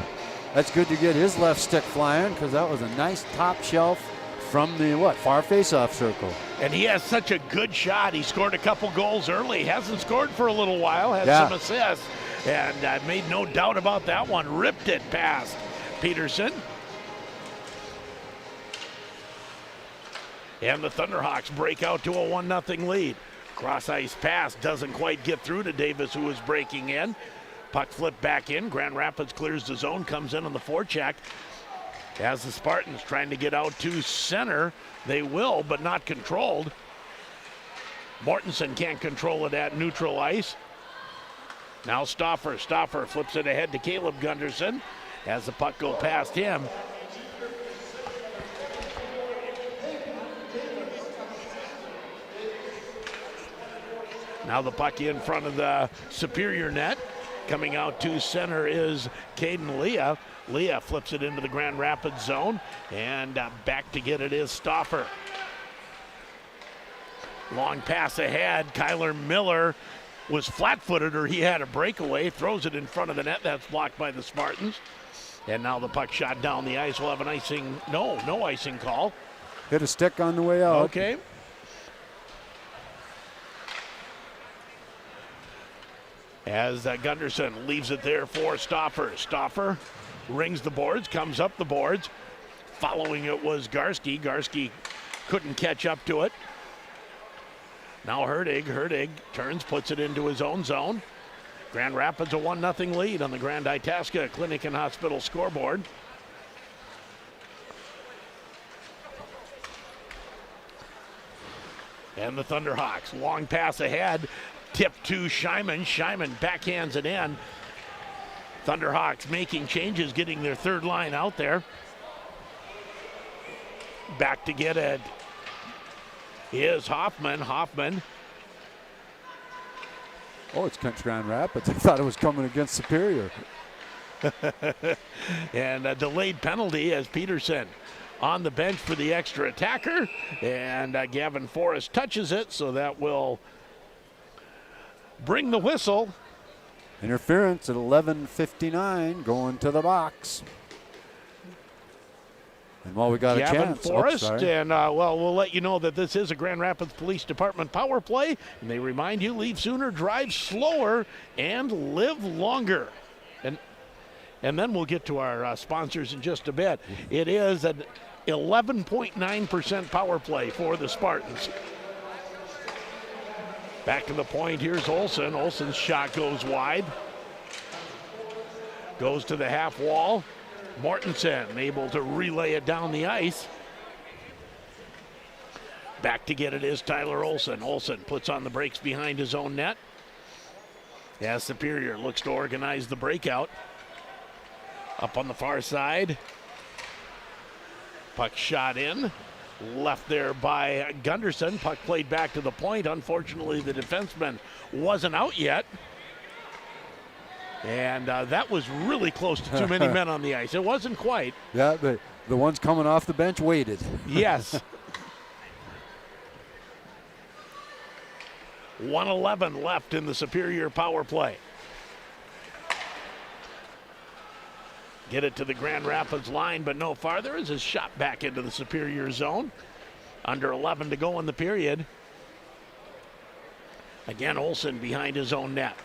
that's good to get his left stick flying because that was a nice top shelf from the far face-off circle. And he has such a good shot. He scored a couple goals early. Hasn't scored for a little while. Has some assists. And I made no doubt about that one. Ripped it past Peterson. And the Thunderhawks break out to a 1-0 lead. Cross-ice pass doesn't quite get through to Davis, who is breaking in. Puck flipped back in. Grand Rapids clears the zone, comes in on the forecheck. As the Spartans trying to get out to center, they will, but not controlled. Mortensen can't control it at neutral ice. Now Stauffer flips it ahead to Caleb Gunderson as the puck go past him. Now the puck in front of the Superior net. Coming out to center is Caden Leah. Leah flips it into the Grand Rapids zone, and back to get it is Stauffer. Long pass ahead. Kyler Miller was flat-footed, or he had a breakaway. Throws it in front of the net. That's blocked by the Spartans. And now the puck shot down the ice. We'll have an icing. No icing call. Hit a stick on the way out. Okay. As Gunderson leaves it there for Stauffer. Stauffer rings the boards, comes up the boards. Following it was Garski. Garski couldn't catch up to it. Now Herdig. Herdig turns, puts it into his own zone. Grand Rapids a 1-0 lead on the Grand Itasca Clinic and Hospital scoreboard. And the Thunderhawks, long pass ahead. Tip to Scheiman. Scheiman backhands it in. Thunderhawks making changes, getting their third line out there. Back to get it is Hoffman. Hoffman. Oh, it's Grand Rapids. I thought it was coming against Superior. And a delayed penalty as Peterson on the bench for the extra attacker. And Gavin Forrest touches it, so that will bring the whistle. Interference at 11:59 going to the box. And while we got Gavin a chance. Forrest, and we'll let you know that this is a Grand Rapids Police Department power play. And they remind you, leave sooner, drive slower, and live longer. And then we'll get to our sponsors in just a bit. It is an 11.9% power play for the Spartans. Back to the point, here's Olsen. Olsen's shot goes wide. Goes to the half wall. Mortensen able to relay it down the ice. Back to get it is Tyler Olsen. Olsen puts on the brakes behind his own net. As Superior looks to organize the breakout. Up on the far side. Puck shot in. Left there by Gunderson. Puck played back to the point. Unfortunately, the defenseman wasn't out yet. And that was really close to too many men on the ice. It wasn't quite. Yeah, the ones coming off the bench waited. Yes. 1:11 left in the Superior power play. Get it to the Grand Rapids line, but no farther as his shot back into the Superior zone. Under 11 to go in the period. Again, Olsen behind his own net.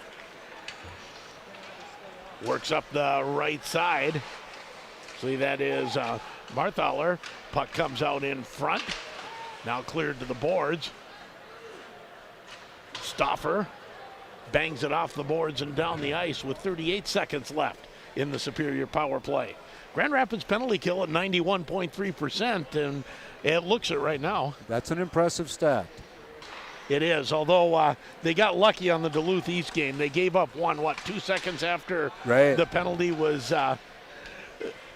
Works up the right side. See, that is Barthaler. Puck comes out in front. Now cleared to the boards. Stauffer bangs it off the boards and down the ice with 38 seconds left in the Superior power play. Grand Rapids penalty kill at 91.3%, and it looks it right now. That's an impressive stat. It is, although they got lucky on the Duluth East game. They gave up 2 seconds after the penalty was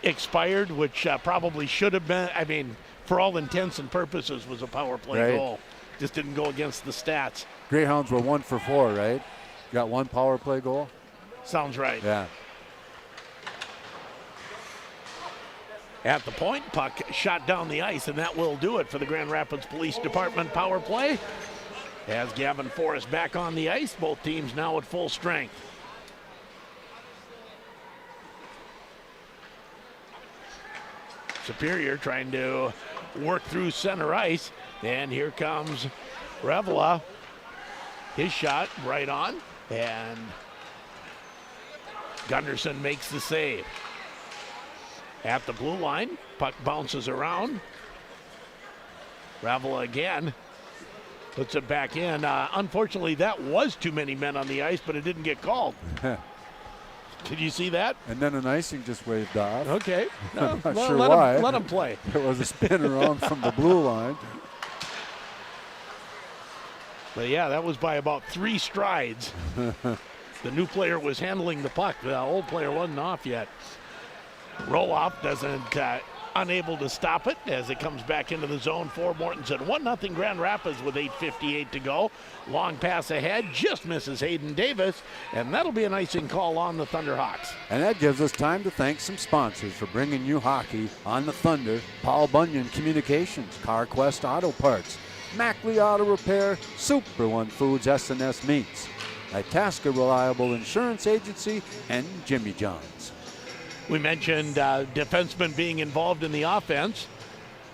expired, which probably should have been, I mean, for all intents and purposes, was a power play goal. Just didn't go against the stats. Greyhounds were 1 for 4, right? Got 1 power play goal? Sounds right. Yeah. At the point, puck shot down the ice, and that will do it for the Grand Rapids Police Department power play. As Gavin Forrest back on the ice, both teams now at full strength. Superior trying to work through center ice. And here comes Revela. His shot right on. And Gunderson makes the save. At the blue line, puck bounces around. Revela again. Puts it back in. Unfortunately, that was too many men on the ice, but it didn't get called. Did you see that? And then an icing just waved off. Okay. I'm not sure why. Let him play. It was a spin around from the blue line. But yeah, that was by about 3 strides. The new player was handling the puck. The old player wasn't off yet. Roloff doesn't, unable to stop it as it comes back into the zone for Mortensen. 1-0 Grand Rapids with 8:58 to go. Long pass ahead, just misses Hayden Davis, and that'll be an icing call on the Thunderhawks. And that gives us time to thank some sponsors for bringing you hockey on the Thunder. Paul Bunyan Communications, CarQuest Auto Parts, Mackley Auto Repair, Super One Foods, S&S Meats, Itasca Reliable Insurance Agency, and Jimmy John's. We mentioned defensemen being involved in the offense,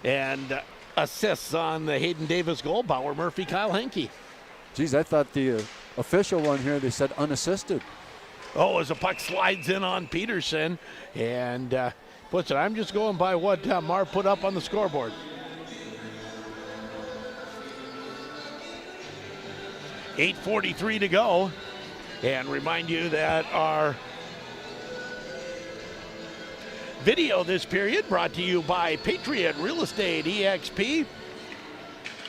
and assists on the Hayden Davis goal. Bauer Murphy, Kyle Henke. Geez, I thought the official one here, they said unassisted. Oh, as the puck slides in on Peterson and puts it. I'm just going by what Mar put up on the scoreboard. .8:43 to go. And remind you that our video this period brought to you by Patriot Real Estate EXP.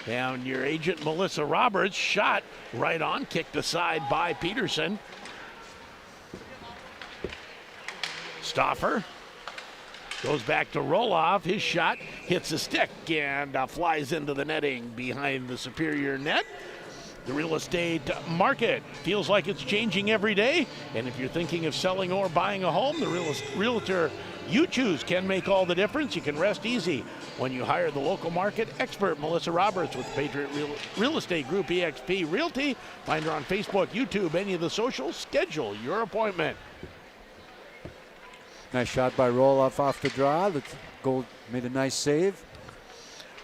And your agent Melissa Roberts, shot right on, kicked aside by Peterson. Stauffer goes back to Roloff. His shot hits the stick and flies into the netting behind the Superior net. The real estate market feels like it's changing every day. And if you're thinking of selling or buying a home, the realtor you choose can make all the difference. You can rest easy when you hire the local market expert, Melissa Roberts with Patriot Real Estate Group EXP Realty. Find her on Facebook, YouTube, any of the socials. Schedule your appointment. Nice shot by Roloff off the draw. The goal made a nice save.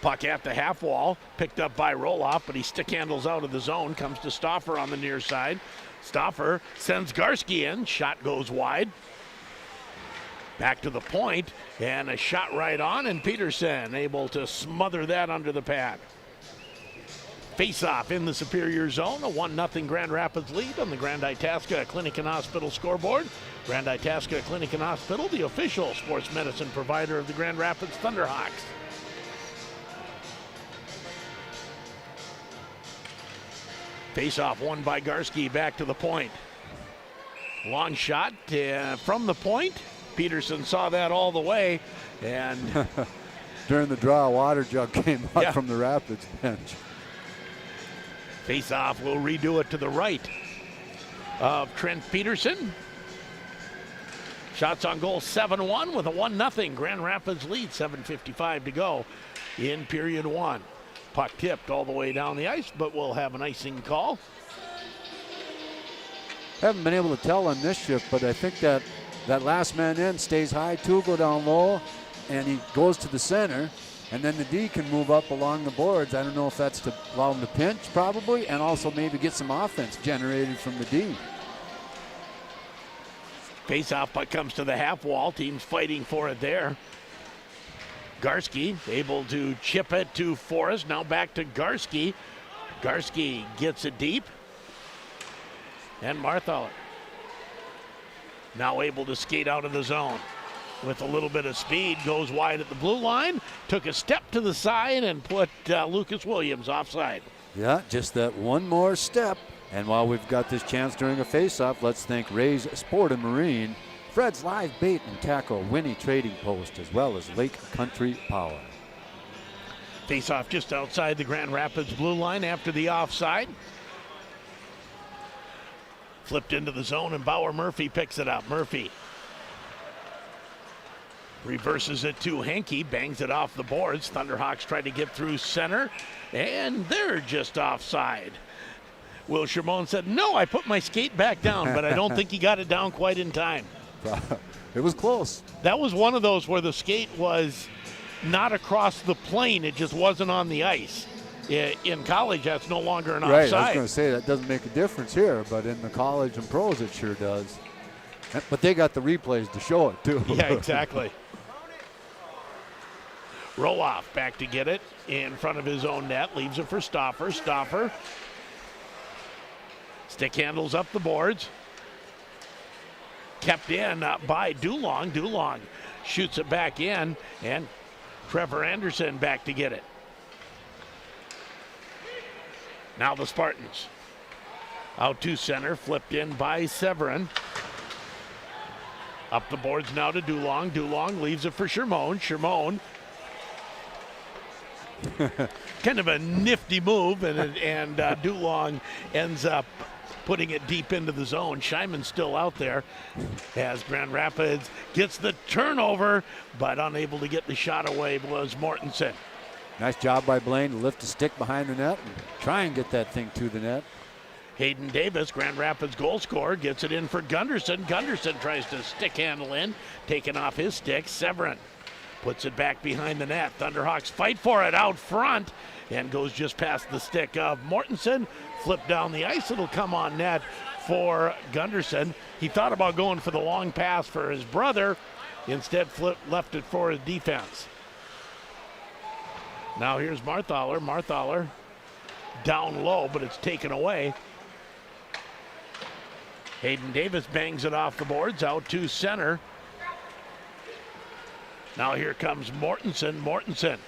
Puck at the half wall, picked up by Roloff, but he stick handles out of the zone. Comes to Stauffer on the near side. Stauffer sends Garski in. Shot goes wide. Back to the point, and a shot right on, and Peterson able to smother that under the pad. Face-off in the Superior zone, a 1-0 Grand Rapids lead on the Grand Itasca Clinic and Hospital scoreboard. Grand Itasca Clinic and Hospital, the official sports medicine provider of the Grand Rapids Thunderhawks. Face-off won by Garski, back to the point. Long shot from the point. Peterson saw that all the way, and during the draw, a water jug came out from the Rapids bench. Face-off will redo it to the right of Trent Peterson. Shots on goal 7-1 with a 1-0 Grand Rapids lead. 7:55 to go in period 1. Puck tipped all the way down the ice, but we'll have an icing call. Haven't been able to tell on this shift, but I think that last man in stays high, 2 go down low, and he goes to the center, and then the D can move up along the boards. I don't know if that's to allow him to pinch, probably, and also maybe get some offense generated from the D. Face-off puck comes to the half wall. Teams fighting for it there. Garski able to chip it to Forrest. Now back to Garski. Garski gets it deep. And Marthaler now able to skate out of the zone with a little bit of speed. Goes wide at the blue line. Took a step to the side and put Lucas Williams offside. Yeah, just that one more step. And while we've got this chance during a face-off, let's thank Ray's Sport and Marine, Fred's Live Bait and Tackle, Winnie Trading Post, as well as Lake Country Power. Face-off just outside the Grand Rapids blue line after the offside. Flipped into the zone, and Bauer Murphy picks it up. Murphy reverses it to Henke, bangs it off the boards. Thunderhawks try to get through center, and they're just offside. Will Shermone said, no, I put my skate back down, but I don't think he got it down quite in time. It was close. That was one of those where the skate was not across the plane. It just wasn't on the ice. In college, that's no longer an Right, offside. I was going to say that doesn't make a difference here, but in the college and pros it sure does. But they got the replays to show it, too. Yeah, exactly. Roloff back to get it in front of his own net. Leaves it for Stauffer. Stauffer. Stick handles up the boards. Kept in by Dulong. Dulong shoots it back in, and Trevor Anderson back to get it. Now the Spartans. Out to center, flipped in by Severin. Up the boards now to Dulong. Dulong leaves it for Shermone. Shermone. Kind of a nifty move, and Dulong ends up putting it deep into the zone. Scheinman's still out there as Grand Rapids gets the turnover, but unable to get the shot away was Mortensen. Nice job by Blaine to lift the stick behind the net and try and get that thing to the net. Hayden Davis, Grand Rapids goal scorer, gets it in for Gunderson. Gunderson tries to stick handle in, taking off his stick. Severin puts it back behind the net. Thunderhawks fight for it out front and goes just past the stick of Mortensen. Flip down the ice. It'll come on net for Gunderson. He thought about going for the long pass for his brother. Instead, left it for his defense. Now here's Marthaler. Marthaler down low, but it's taken away. Hayden Davis bangs it off the boards out to center. Now here comes Mortensen. Mortensen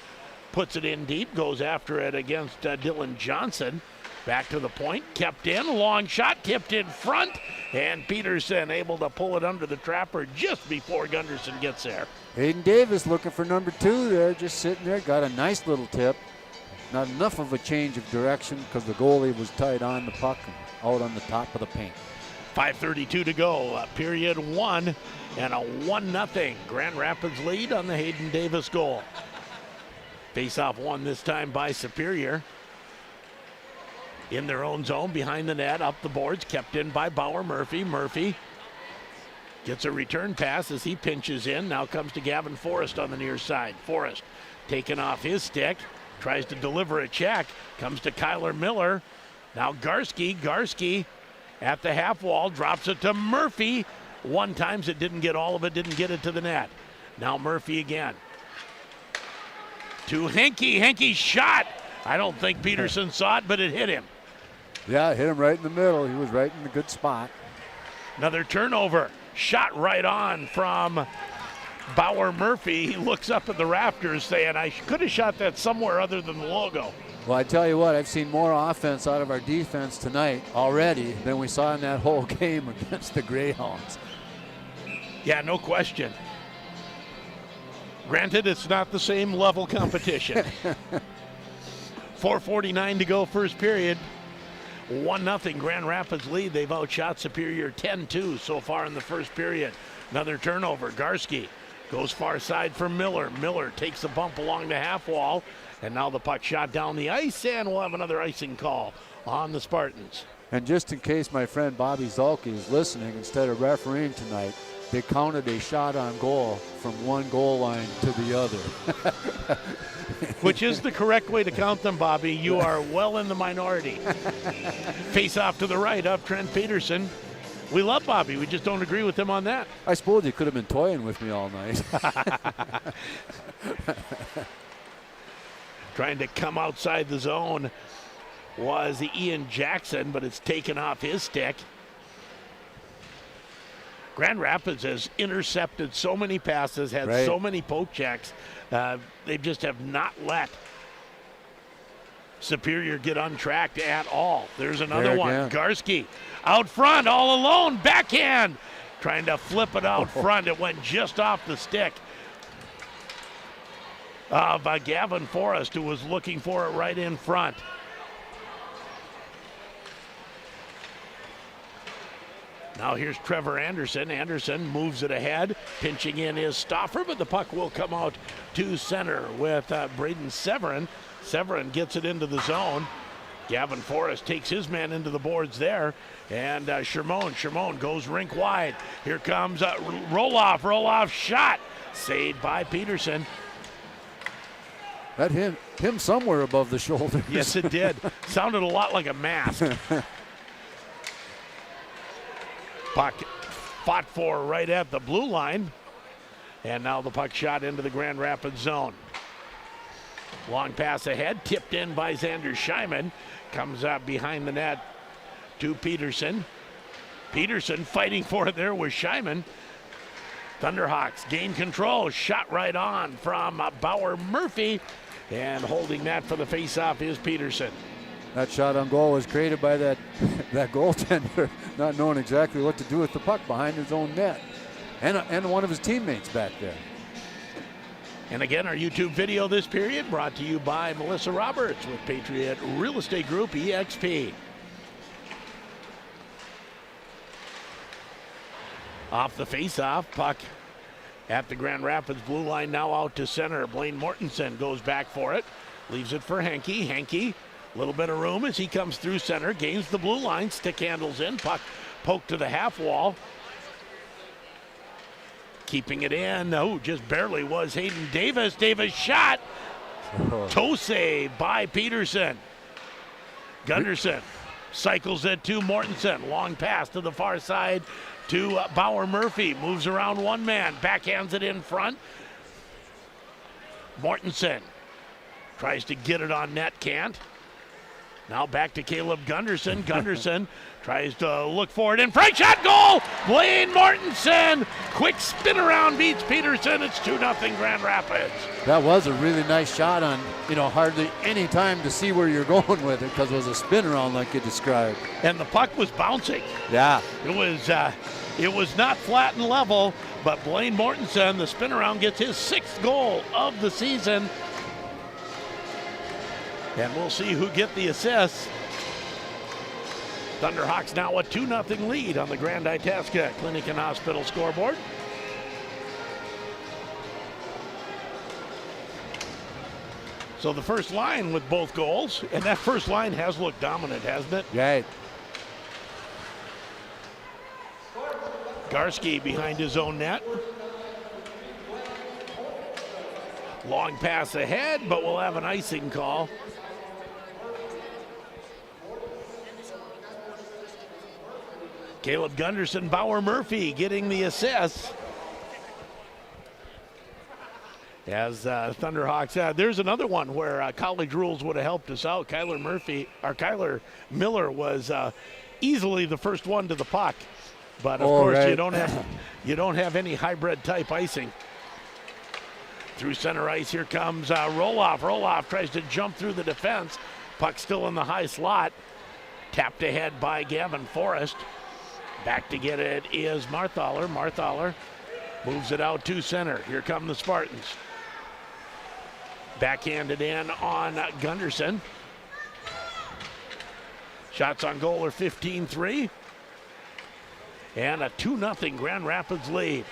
puts it in deep, goes after it against Dylan Johnson. Back to the point, kept in, long shot, tipped in front, and Peterson able to pull it under the trapper just before Gunderson gets there. Hayden Davis looking for number 2 there, just sitting there, got a nice little tip. Not enough of a change of direction because the goalie was tight on the puck and out on the top of the paint. 5:32 to go, period 1, and a 1-0 Grand Rapids lead on the Hayden Davis goal. Face-off won this time by Superior. In their own zone, behind the net, up the boards, kept in by Bauer Murphy. Murphy gets a return pass as he pinches in. Now comes to Gavin Forrest on the near side. Forrest taking off his stick, tries to deliver a check, comes to Kyler Miller. Now Garski. Garski at the half wall, drops it to Murphy. One times it didn't get all of it, didn't get it to the net. Now Murphy again. To Henke. Henke's shot. I don't think Peterson saw it, but it hit him. Yeah, it hit him right in the middle. He was right in a good spot. Another turnover. Shot right on from Bauer Murphy. He looks up at the rafters saying, I could have shot that somewhere other than the logo. Well, I tell you what, I've seen more offense out of our defense tonight already than we saw in that whole game against the Greyhounds. Yeah, no question. Granted, it's not the same level competition. 4:49 to go, first period. 1-0 Grand Rapids lead. They've outshot Superior 10-2 so far in the first period. Another turnover. Garski goes far side for Miller. Miller takes a bump along the half wall, and now the puck shot down the ice, and we'll have another icing call on the Spartans. And just in case my friend Bobby Zolke is listening, instead of refereeing tonight, they counted a shot on goal from one goal line to the other. Which is the correct way to count them, Bobby. You are well in the minority. Face off to the right of Trent Peterson. We love Bobby. We just don't agree with him on that. I suppose he could have been toying with me all night. Trying to come outside the zone was Ian Jackson, but it's taken off his stick. Grand Rapids has intercepted so many passes, had so many poke checks. They just have not let Superior get untracked at all. There's another one. Garski out front, all alone, backhand. Trying to flip it out front. It went just off the stick of Gavin Forrest, who was looking for it right in front. Now here's Trevor Anderson. Anderson moves it ahead. Pinching in is Stauffer, but the puck will come out to center with Braden Severin. Severin gets it into the zone. Gavin Forrest takes his man into the boards there. And Shermone goes rink wide. Here comes Roloff. Roloff shot. Saved by Peterson. That hit him somewhere above the shoulder. Yes, it did. Sounded a lot like a mask. Puck fought for right at the blue line. And now the puck shot into the Grand Rapids zone. Long pass ahead, tipped in by Xander Scheiman. Comes up behind the net to Peterson. Peterson fighting for it there with Scheiman. Thunderhawks gain control. Shot right on from Bauer Murphy. And holding that for the faceoff is Peterson. That shot on goal was created by that goaltender not knowing exactly what to do with the puck behind his own net. And one of his teammates back there. And again, our YouTube video this period brought to you by Melissa Roberts with Patriot Real Estate Group EXP. Off the faceoff, puck at the Grand Rapids blue line, now out to center. Blaine Mortensen goes back for it, leaves it for Henke. Henke, a little bit of room as he comes through center, gains the blue line, stick handles in, puck poked to the half wall. Keeping it in, just barely was Hayden Davis. Davis shot, toe save by Peterson. Gunderson cycles it to Mortensen, long pass to the far side to Bauer Murphy, moves around one man, backhands it in front. Mortensen tries to get it on net, can't. Now back to Caleb Gunderson. Gunderson tries to look for it in front. Shot, goal! Blaine Mortensen. Quick spin around beats Peterson. It's 2-0 Grand Rapids. That was a really nice shot on, hardly any time to see where you're going with it because it was a spin around like you described. And the puck was bouncing. Yeah. It was not flat and level, but Blaine Mortensen, the spin around, gets his 6th goal of the season. And we'll see who get the assists. Thunderhawks now a 2-0 lead on the Grand Itasca Clinic and Hospital scoreboard. So the first line with both goals, and that first line has looked dominant, hasn't it? Right. Garski behind his own net. Long pass ahead, but we'll have an icing call. Caleb Gunderson, Bauer Murphy getting the assist. As Thunderhawks, there's another one where college rules would have helped us out. Kyler Miller was easily the first one to the puck, but of course right. you don't have any hybrid type icing. Through center ice, here comes Roloff. Roloff tries to jump through the defense. Puck still in the high slot. Tapped ahead by Gavin Forrest. Back to get it is Marthaler. Marthaler moves it out to center. Here come the Spartans. Backhanded in on Gunderson. Shots on goal are 15-3. And a 2-0 Grand Rapids lead.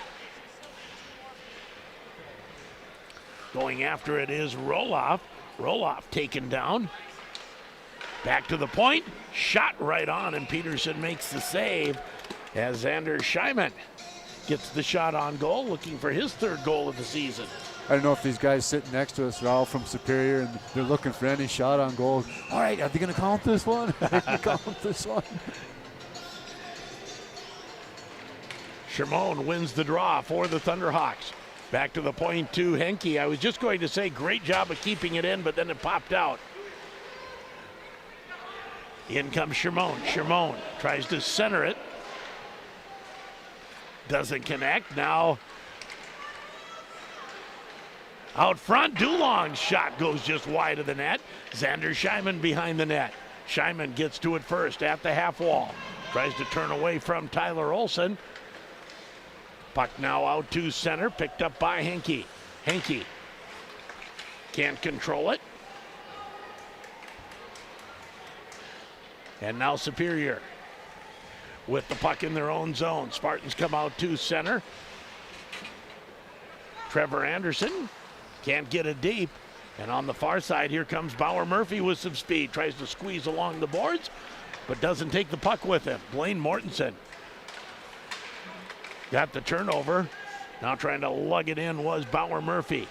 Going after it is Roloff. Roloff taken down. Back to the point. Shot right on, and Peterson makes the save as Xander Scheiman gets the shot on goal, looking for his 3rd goal of the season. I don't know if these guys sitting next to us are all from Superior and they're looking for any shot on goal. All right, are they going to count this one? Are they going to count this one? Shermone wins the draw for the Thunderhawks. Back to the point to Henke. I was just going to say great job of keeping it in, but then it popped out. In comes Shermone. Shermone tries to center it. Doesn't connect. Now out front, Dulong's shot goes just wide of the net. Xander Scheiman behind the net. Scheiman gets to it first at the half wall. Tries to turn away from Tyler Olson. Puck now out to center, picked up by Henke. Henke can't control it. And now Superior with the puck in their own zone. Spartans come out to center. Trevor Anderson can't get it deep. And on the far side, here comes Bauer Murphy with some speed. Tries to squeeze along the boards, but doesn't take the puck with him. Blaine Mortensen got the turnover. Now trying to lug it in was Bauer Murphy.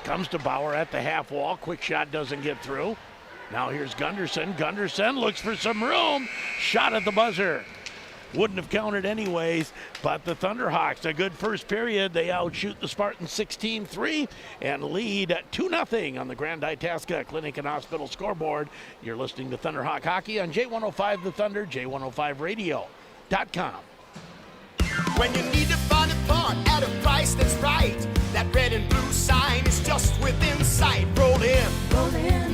Comes to Bauer at the half wall. Quick shot doesn't get through. Now here's Gunderson. Gunderson looks for some room. Shot at the buzzer. Wouldn't have counted anyways, but the Thunderhawks, a good first period. They outshoot the Spartans 16-3 and lead 2-0 on the Grand Itasca Clinic and Hospital scoreboard. You're listening to Thunderhawk Hockey on J105 The Thunder, J105radio.com. When you need to find a part at a price that's right, that red and blue sign is just within sight. Roll in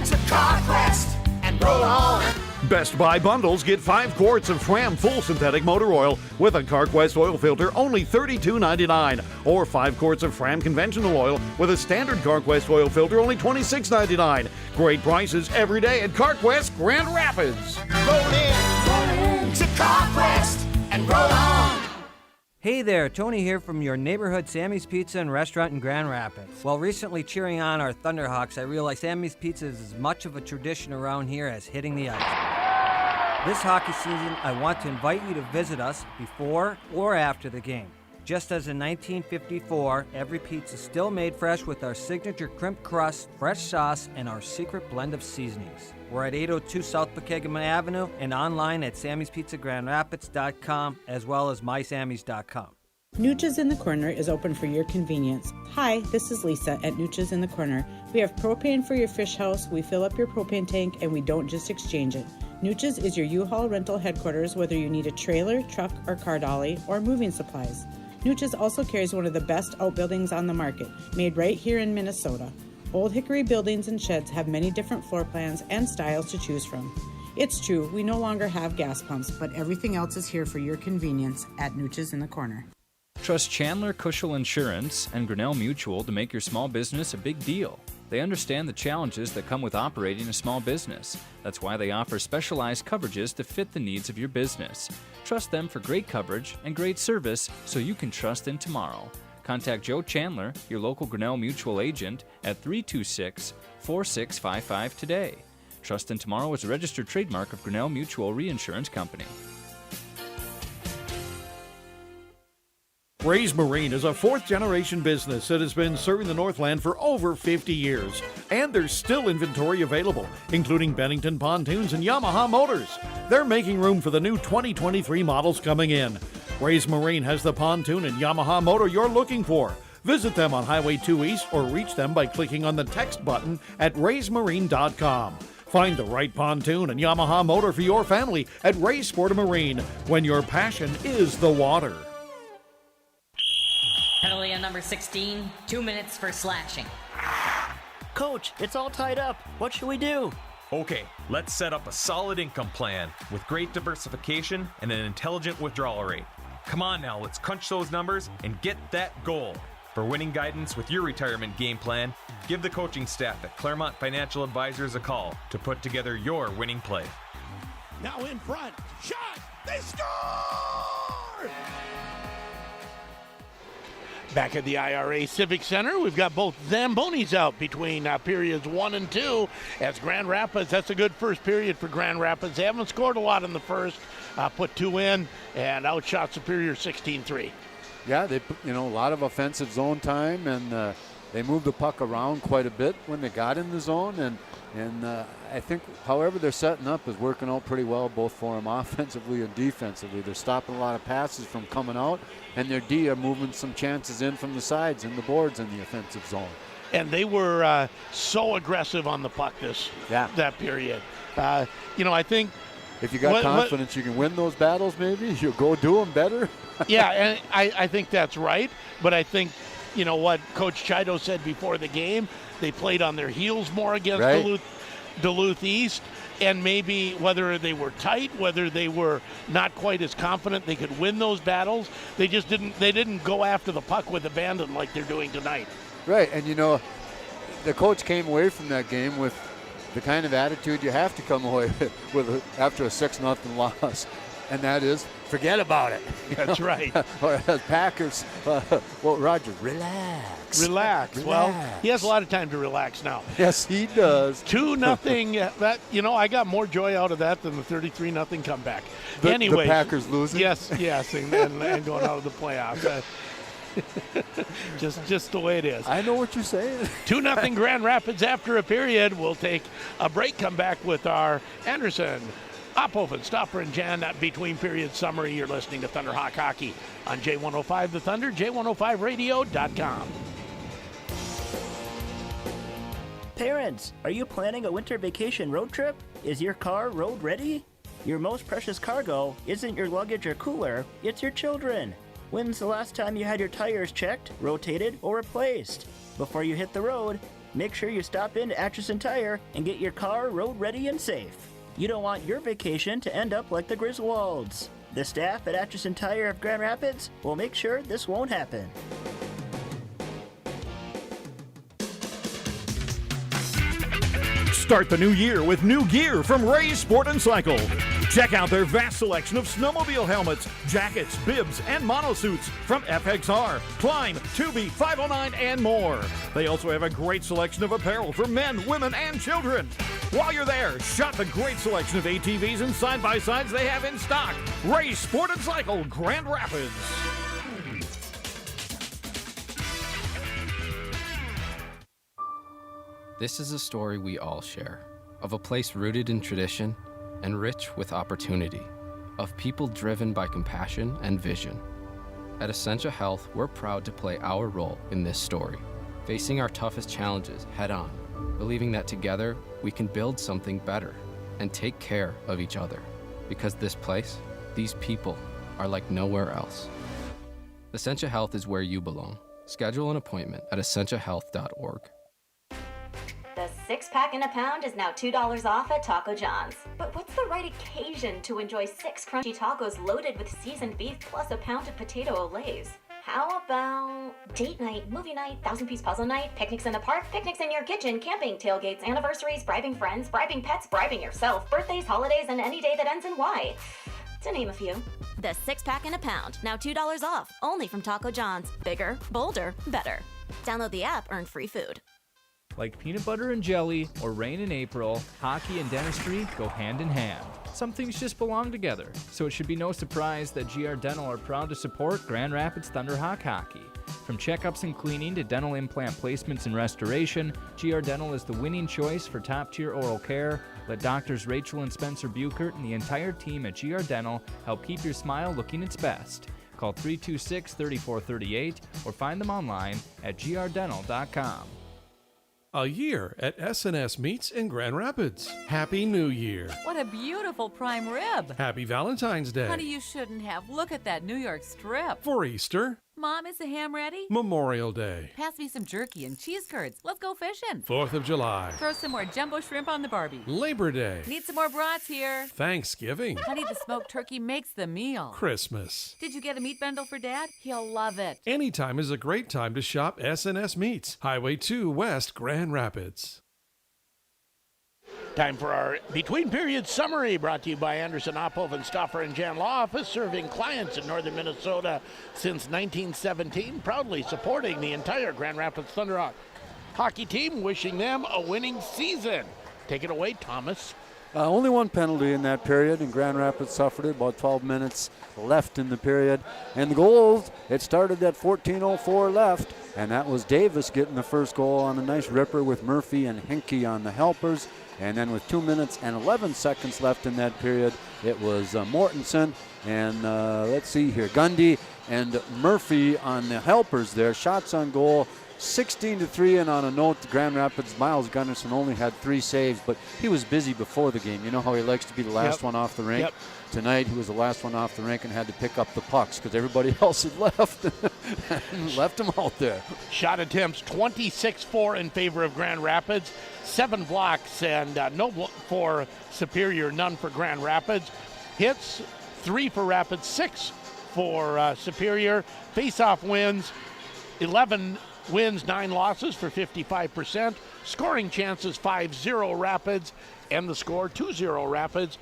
to CarQuest and roll on. Best Buy bundles get 5 quarts of Fram full synthetic motor oil with a CarQuest oil filter, only $32.99. Or 5 quarts of Fram conventional oil with a standard CarQuest oil filter, only $26.99. Great prices every day at CarQuest Grand Rapids. Roll in to CarQuest and roll on. Hey there, Tony here from your neighborhood Sammy's Pizza and Restaurant in Grand Rapids. While recently cheering on our Thunderhawks, I realized Sammy's Pizza is as much of a tradition around here as hitting the ice. This hockey season, I want to invite you to visit us before or after the game. Just as in 1954, every pizza is still made fresh with our signature crimp crust, fresh sauce, and our secret blend of seasonings. We're at 802 South Pregame Avenue and online at Sammy'sPizzaGrandRapids.com as well as MySammys.com. Nooch's in the Corner is open for your convenience. Hi, this is Lisa at Nooch's in the Corner. We have propane for your fish house, we fill up your propane tank, and we don't just exchange it. Nooch's is your U-Haul rental headquarters whether you need a trailer, truck, or car dolly, or moving supplies. Nooch's also carries one of the best outbuildings on the market, made right here in Minnesota. Old Hickory buildings and sheds have many different floor plans and styles to choose from. It's true, we no longer have gas pumps, but everything else is here for your convenience at Nooch's in the Corner. Trust Chandler Cushel Insurance and Grinnell Mutual to make your small business a big deal. They understand the challenges that come with operating a small business. That's why they offer specialized coverages to fit the needs of your business. Trust them for great coverage and great service so you can trust in tomorrow. Contact Joe Chandler, your local Grinnell Mutual agent, at 326-4655 today. Trust in Tomorrow is a registered trademark of Grinnell Mutual Reinsurance Company. Ray's Marine is a fourth-generation business that has been serving the Northland for over 50 years. And there's still inventory available, including Bennington pontoons and Yamaha motors. They're making room for the new 2023 models coming in. Ray's Marine has the pontoon and Yamaha motor you're looking for. Visit them on Highway 2 East or reach them by clicking on the text button at raysmarine.com. Find the right pontoon and Yamaha motor for your family at Ray's Sport Marine, when your passion is the water. Penalty on number 16, 2 minutes for slashing. Coach, it's all tied up. What should we do? Okay, let's set up a solid income plan with great diversification and an intelligent withdrawal rate. Come on now, let's crunch those numbers and get that goal. For winning guidance with your retirement game plan, give the coaching staff at Claremont Financial Advisors a call to put together your winning play. Now in front, shot, they score! Back at the IRA Civic Center, we've got both Zambonis out between periods 1 and 2 as Grand Rapids. That's a good first period for Grand Rapids. They haven't scored a lot in the first, put 2 in, and outshot Superior 16-3. Yeah, they put, a lot of offensive zone time, and they moved the puck around quite a bit when they got in the zone, and I think however they're setting up is working out pretty well, both for them offensively and defensively. They're stopping a lot of passes from coming out, and their D are moving some chances in from the sides and the boards in the offensive zone. And they were so aggressive on the puck that period. I think if you got confidence you can win those battles, maybe you'll go do them better. Yeah, and I think that's right. But I think, what Coach Chido said before the game, they played on their heels more against Duluth East. And maybe whether they were tight, whether they were not quite as confident they could win those battles, they didn't go after the puck with abandon like they're doing tonight. Right, and the coach came away from that game with the kind of attitude you have to come away with after a 6-0 loss, and that is forget about it. That's right. Or as Packers, Roger, relax. Well, he has a lot of time to relax now. Yes, he does. 2-0. That I got more joy out of that than the 33-0 comeback. The Anyways, Packers losing. Yes, and going out of the playoffs. just the way it is. I know what you're saying. 2-0 Grand Rapids after a period. We'll take a break, come back with our Anderson, Oppoven, Stoffer, and Jan between period summary. You're listening to Thunderhawk Hockey on J105 The Thunder, J105radio.com. Parents, are you planning a winter vacation road trip? Is your car road ready? Your most precious cargo isn't your luggage or cooler, it's your children. When's the last time you had your tires checked, rotated, or replaced? Before you hit the road, make sure you stop in to Atchison Tire and get your car road ready and safe. You don't want your vacation to end up like the Griswolds. The staff at Atchison Tire of Grand Rapids will make sure this won't happen. Start the new year with new gear from Ray's Sport & Cycle. Check out their vast selection of snowmobile helmets, jackets, bibs, and monosuits from FXR, Climb, Tubi, 509, and more. They also have a great selection of apparel for men, women, and children. While you're there, shop the great selection of ATVs and side-by-sides they have in stock. Ray's Sport & Cycle, Grand Rapids. This is a story we all share, of a place rooted in tradition and rich with opportunity, of people driven by compassion and vision. At Essentia Health, we're proud to play our role in this story, facing our toughest challenges head-on, believing that together we can build something better and take care of each other, because this place, these people, are like nowhere else. Essentia Health is where you belong. Schedule an appointment at essentiahealth.org. The 6-pack in a pound is now $2 off at Taco John's. But what's the right occasion to enjoy 6 crunchy tacos loaded with seasoned beef plus a pound of potato olays? How about date night, movie night, 1,000-piece puzzle night, picnics in the park, picnics in your kitchen, camping, tailgates, anniversaries, bribing friends, bribing pets, bribing yourself, birthdays, holidays, and any day that ends in Y, to name a few. The 6-pack in a pound, now $2 off, only from Taco John's. Bigger, bolder, better. Download the app, earn free food. Like peanut butter and jelly or rain in April, hockey and dentistry go hand in hand. Some things just belong together, so it should be no surprise that GR Dental are proud to support Grand Rapids Thunderhawk Hockey. From checkups and cleaning to dental implant placements and restoration, GR Dental is the winning choice for top-tier oral care. Let doctors Rachel and Spencer Buchert and the entire team at GR Dental help keep your smile looking its best. Call 326-3438 or find them online at grdental.com. A year at S&S Meats in Grand Rapids. Happy New Year. What a beautiful prime rib. Happy Valentine's Day. Honey, you shouldn't have. Look at that New York strip. For Easter. Mom, is the ham ready? Memorial Day. Pass me some jerky and cheese curds. Let's go fishing. 4th of July. Throw some more jumbo shrimp on the Barbie. Labor Day. Need some more brats here. Thanksgiving. Honey, the smoked turkey makes the meal. Christmas. Did you get a meat bundle for Dad? He'll love it. Anytime is a great time to shop S&S Meats. Highway 2 West, Grand Rapids. Time for our between period summary, brought to you by Anderson, Oppoven, Stoffer, and Jan Law Office, serving clients in northern Minnesota since 1917, proudly supporting the entire Grand Rapids Thunderhawk hockey team, wishing them a winning season. Take it away, Thomas. Only one penalty in that period, and Grand Rapids suffered it. About 12 minutes left in the period. And the goals, it started at 14:04 left, and that was Davis getting the first goal on a nice ripper with Murphy and Hinkie on the helpers. And then with 2 minutes and 11 seconds left in that period, it was Mortensen and let's see here, Gundy and Murphy on the helpers there. Shots on goal, 16-3, and on a note, the Grand Rapids, Miles Gunnarsson only had 3 saves, but he was busy before the game. You know how he likes to be the last one off the rink? Yep. Tonight, he was the last one off the rink and had to pick up the pucks because everybody else had left and left him out there. Shot attempts 26-4 in favor of Grand Rapids, 7 blocks and no for Superior, none for Grand Rapids. Hits, 3 for Rapids, 6 for Superior. Face-off wins, 11 wins, 9 losses for 55%. Scoring chances, 5-0 Rapids, and the score 2-0 Rapids.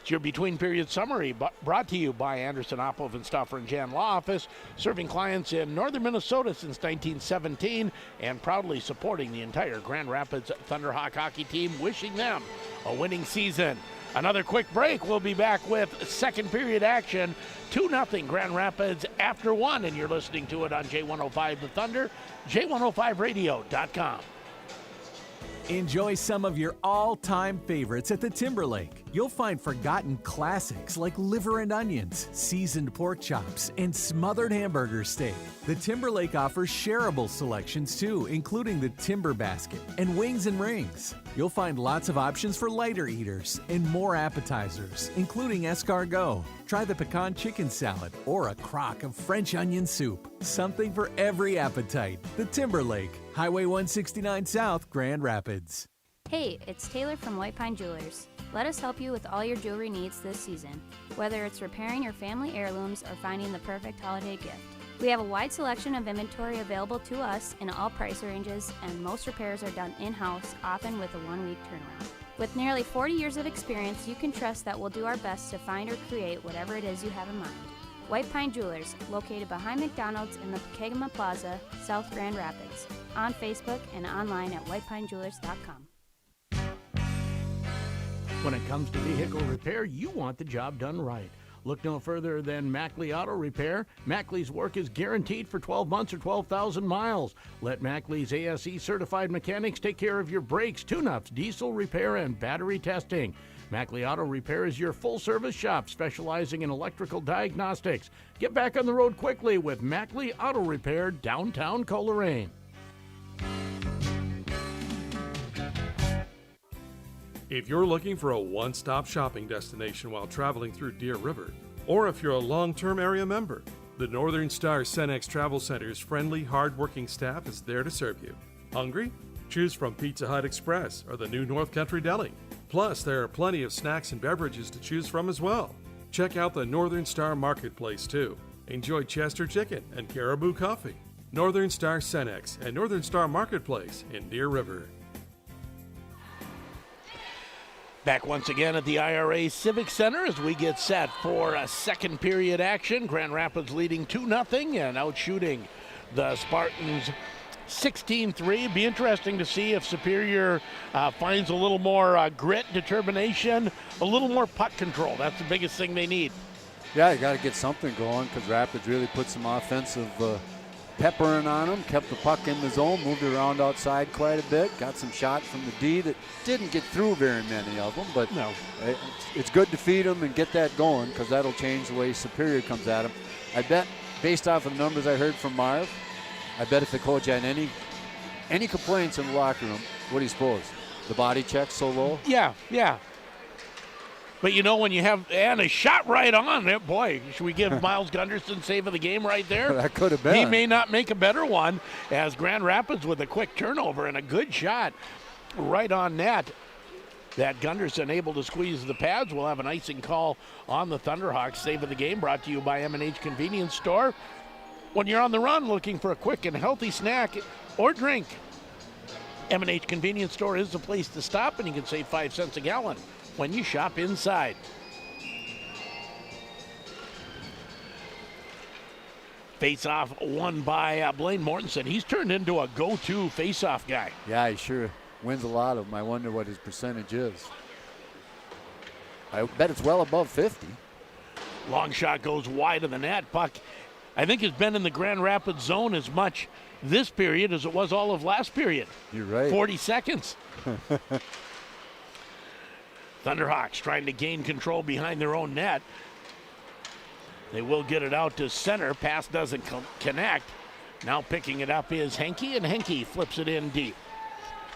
It's your between period summary brought to you by Anderson, Oppoven, Stoffer, and Jan Law Office, serving clients in northern Minnesota since 1917 and proudly supporting the entire Grand Rapids Thunderhawk hockey team, wishing them a winning season. Another quick break. We'll be back with second period action. 2-0 Grand Rapids after 1, and you're listening to it on J105 The Thunder, J105radio.com. Enjoy some of your all-time favorites at the Timberlake. You'll find forgotten classics like liver and onions, seasoned pork chops, and smothered hamburger steak. The Timberlake offers shareable selections too, including the Timber Basket and Wings and Rings. You'll find lots of options for lighter eaters and more appetizers, including escargot. Try the pecan chicken salad or a crock of French onion soup. Something for every appetite. The Timberlake, Highway 169 South, Grand Rapids. Hey, it's Taylor from White Pine Jewelers. Let us help you with all your jewelry needs this season, whether it's repairing your family heirlooms or finding the perfect holiday gift. We have a wide selection of inventory available to us in all price ranges, and most repairs are done in-house, often with a 1-week turnaround. With nearly 40 years of experience, you can trust that we'll do our best to find or create whatever it is you have in mind. White Pine Jewelers, located behind McDonald's in the Pregame Plaza, South Grand Rapids. On Facebook and online at whitepinejewelers.com. When it comes to vehicle repair, you want the job done right. Look no further than Mackley Auto Repair. Mackley's work is guaranteed for 12 months or 12,000 miles. Let Mackley's ASE certified mechanics take care of your brakes, tune-ups, diesel repair, and battery testing. Mackley Auto Repair is your full-service shop specializing in electrical diagnostics. Get back on the road quickly with Mackley Auto Repair, downtown Coleraine. If you're looking for a one-stop shopping destination while traveling through Deer River, or if you're a long-term area member, the Northern Star Cenex Travel Center's friendly, hard-working staff is there to serve you. Hungry? Choose from Pizza Hut Express or the new North Country Deli. Plus, there are plenty of snacks and beverages to choose from as well. Check out the Northern Star Marketplace, too. Enjoy Chester Chicken and Caribou Coffee. Northern Star Cenex and Northern Star Marketplace in Deer River. Back once again at the IRA Civic Center as we get set for a second period action. Grand Rapids leading 2-0 and out shooting the Spartans 16-3. Be interesting to see if Superior finds a little more grit, determination, a little more puck control. That's the biggest thing they need. Yeah, you got to get something going because Rapids really put some offensive peppering on them, kept the puck in the zone, moved it around outside quite a bit, got some shots from the D that didn't get through very many of them, but no, it's good to feed them and get that going because that'll change the way Superior comes at them. I bet, based off of the numbers I heard from Marv, I bet if the coach had any complaints in the locker room, what do you suppose? The body check so low? Yeah. But you know when you have and a shot right on it, boy, should we give Miles Gunderson save of the game right there? That could have been. He may not make a better one as Grand Rapids with a quick turnover and a good shot right on net. That Gunderson able to squeeze the pads. We'll have an icing call on the Thunderhawks. Save of the game brought to you by M&H Convenience Store. When you're on the run looking for a quick and healthy snack or drink, M&H Convenience Store is the place to stop, and you can save 5 cents a gallon when you shop inside. Face-off won by Blaine Mortensen. He's turned into a go-to face-off guy. Yeah, he sure wins a lot of them. I wonder what his percentage is. I bet it's well above 50. Long shot goes wide of the net. Puck, I think, has been in the Grand Rapids zone as much this period as it was all of last period. You're right. 40 seconds. Thunderhawks trying to gain control behind their own net. They will get it out to center. Pass doesn't connect. Now picking it up is Henke, and Henke flips it in deep.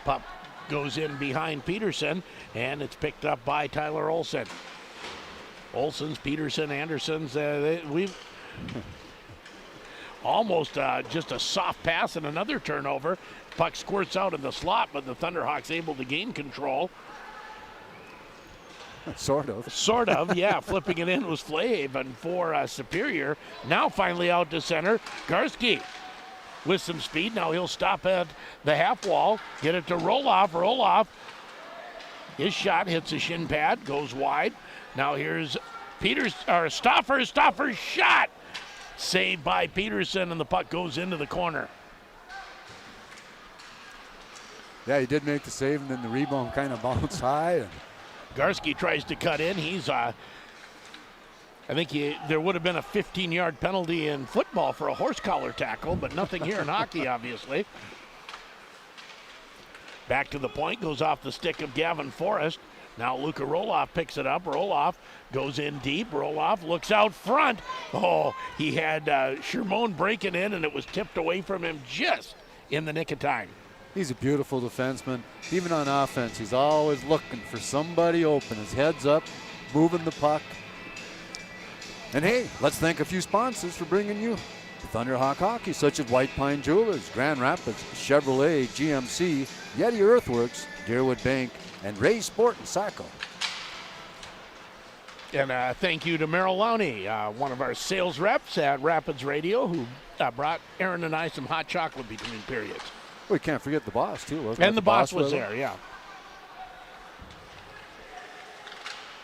Puck goes in behind Peterson, and it's picked up by Tyler Olson. Olson's, Peterson, Anderson's. We've almost just a soft pass and another turnover. Puck squirts out in the slot, but the Thunderhawks able to gain control. Sort of, yeah. Flipping it in was Flahaven for Superior. Now finally out to center. Garski with some speed. Now he'll stop at the half wall. Get it to Roloff. His shot hits the shin pad, goes wide. Now here's Stoffer's shot. Saved by Peterson, and the puck goes into the corner. Yeah, he did make the save, and then the rebound kind of bounced high. And Garski tries to cut in. He's, I think there would have been a 15-yard penalty in football for a horse collar tackle, but nothing here in hockey, obviously. Back to the point, goes off the stick of Gavin Forrest. Now Luka Roloff picks it up. Roloff goes in deep. Roloff looks out front. Oh, he had Shermone breaking in, and it was tipped away from him just in the nick of time. He's a beautiful defenseman. Even on offense, he's always looking for somebody open. His head's up, moving the puck. And hey, let's thank a few sponsors for bringing you Thunderhawk hockey, such as White Pine Jewelers, Grand Rapids, Chevrolet, GMC, Yeti Earthworks, Deerwood Bank, and Ray Sport and Saco. And thank you to Merrill Lowney, one of our sales reps at Rapids Radio, who brought Aaron and I some hot chocolate between periods. We can't forget the boss, too. Wasn't And the boss was there, yeah.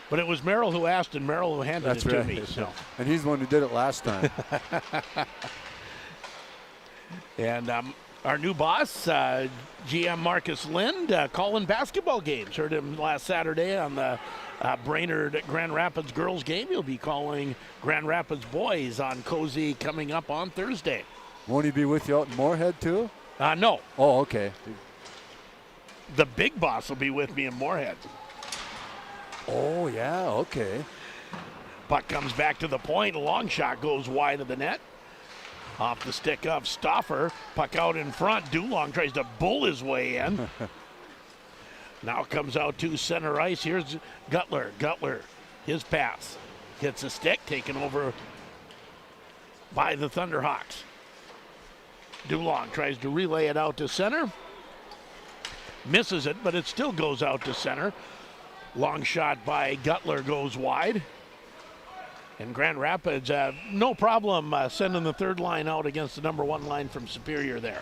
But it was Merrill who asked and Merrill who handed it to me. So. And he's the one who did it last time. And our new boss, GM Marcus Lind, calling basketball games. Heard him last Saturday on the Brainerd Grand Rapids girls game. He'll be calling Grand Rapids boys on Cozy coming up on Thursday. Won't he be with you out in Moorhead, too? No. Oh, okay. The big boss will be with me in Moorhead. Oh, yeah, okay. Puck comes back to the point. A long shot goes wide of the net. Off the stick of Stauffer. Puck out in front. Dulong tries to bull his way in. Now comes out to center ice. Here's Gutler. Gutler, his pass. Hits a stick, taken over by the Thunderhawks. Dulong tries to relay it out to center. Misses it, but it still goes out to center. Long shot by Gutler goes wide. And Grand Rapids, no problem sending the third line out against the number one line from Superior there.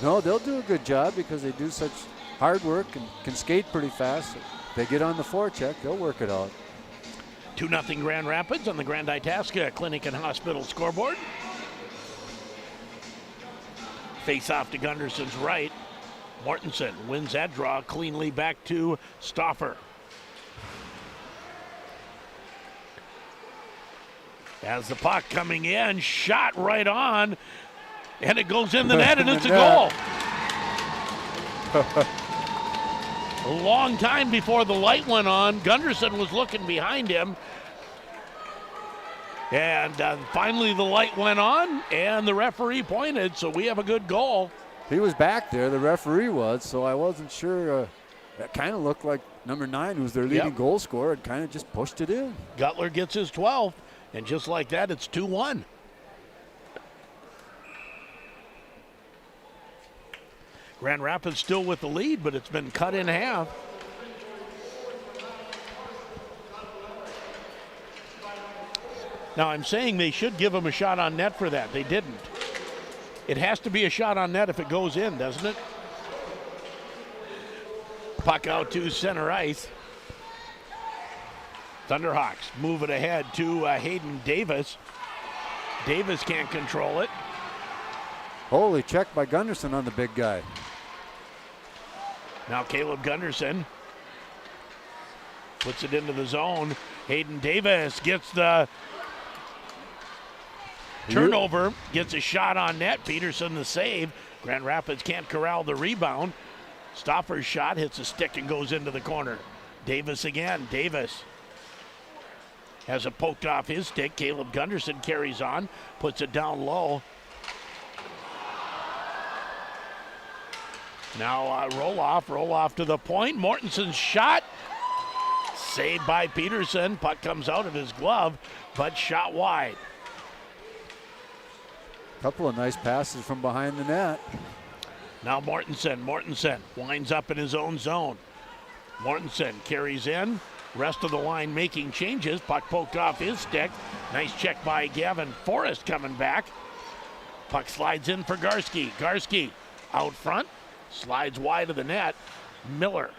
No, they'll do a good job because they do such hard work and can skate pretty fast. If they get on the forecheck, they'll work it out. 2-0 Grand Rapids on the Grand Itasca Clinic and Hospital scoreboard. Face off to Gunderson's right. Mortensen wins that draw cleanly back to Stauffer. As the puck coming in, shot right on, and it goes in the net, and it's a goal. A long time before the light went on, Gunderson was looking behind him. And finally the light went on, and the referee pointed, so we have a good goal. He was back there, the referee was, so I wasn't sure. That kind of looked like number 9, who's their leading goal scorer, and kind of just pushed it in. Gutler gets his 12th, and just like that, it's 2-1. Grand Rapids still with the lead, but it's been cut in half. Now, I'm saying they should give him a shot on net for that. They didn't. It has to be a shot on net if it goes in, doesn't it? Puck out to center ice. Thunderhawks move it ahead to Hayden Davis. Davis can't control it. Holy check by Gunderson on the big guy. Now Caleb Gunderson puts it into the zone. Hayden Davis gets the turnover, gets a shot on net. Peterson the save. Grand Rapids can't corral the rebound. Stauffer's shot hits a stick and goes into the corner. Davis again. Davis has it poked off his stick. Caleb Gunderson carries on, puts it down low. Now roll off to the point. Mortensen's shot, saved by Peterson. Puck comes out of his glove, but shot wide. Couple of nice passes from behind the net. Now Mortensen winds up in his own zone. Mortensen carries in. Rest of the line making changes. Puck poked off his stick. Nice check by Gavin Forrest coming back. Puck slides in for Garski. Garski out front. Slides wide of the net. Miller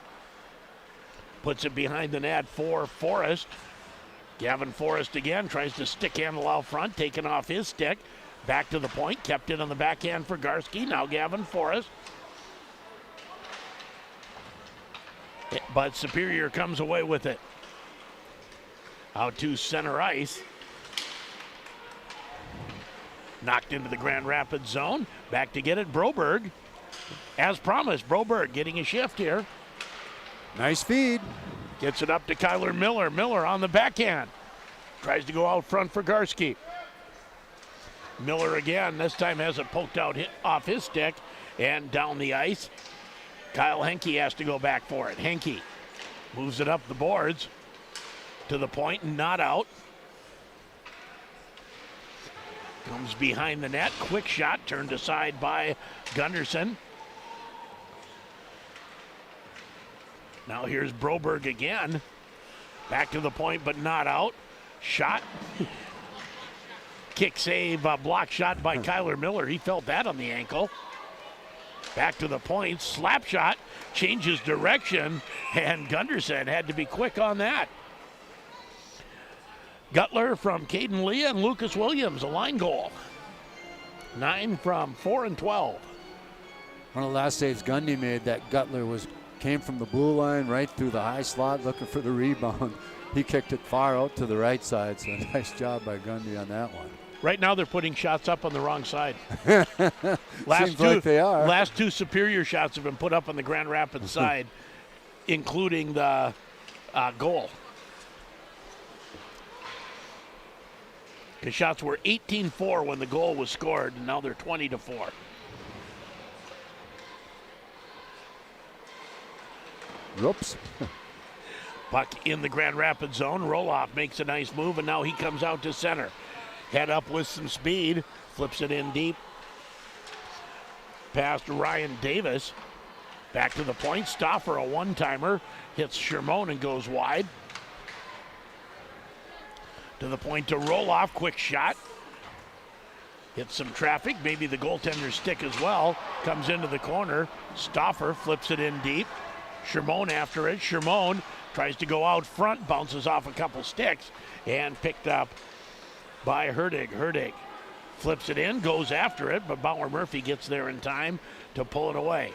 puts it behind the net for Forrest. Gavin Forrest again tries to stick handle out front. Taken off his stick. Back to the point. Kept it on the backhand for Garski. Now Gavin Forrest. but Superior comes away with it. Out to center ice. Knocked into the Grand Rapids zone. Back to get it, Broberg. As promised, Broberg getting a shift here. Nice feed. Gets it up to Kyler Miller. Miller on the backhand. Tries to go out front for Garski. Miller again, this time has it poked out off his stick and down the ice. Kyle Henke has to go back for it. Henke moves it up the boards to the point and not out. Comes behind the net. Quick shot turned aside by Gunderson. Now here's Broberg again. Back to the point but not out. Shot. Kick save, block shot by Kyler Miller. He felt that on the ankle. Back to the point. Slap shot. Changes direction. And Gunderson had to be quick on that. Gutler from Caden Lee and Lucas Williams, a line goal. 9 from 4 and 12. One of the last saves Gundy made, that Gutler came from the blue line right through the high slot looking for the rebound. He kicked it far out to the right side, so nice job by Gundy on that one. Right now they're putting shots up on the wrong side. Seems like they are. Last two Superior shots have been put up on the Grand Rapids side, including the goal. The shots were 18-4 when the goal was scored, and now they're 20-4. Whoops. Puck in the Grand Rapids zone. Roloff makes a nice move, and now he comes out to center. Head up with some speed. Flips it in deep. Past Ryan Davis. Back to the point. Stoffer, a one-timer. Hits Shermone and goes wide. To the point to Roloff. Quick shot. Hits some traffic. Maybe the goaltender's stick as well. Comes into the corner. Stoffer flips it in deep. Shermone after it. Shermone tries to go out front. Bounces off a couple sticks. And picked up by Herdig. Herdig flips it in. Goes after it. But Bauer Murphy gets there in time to pull it away.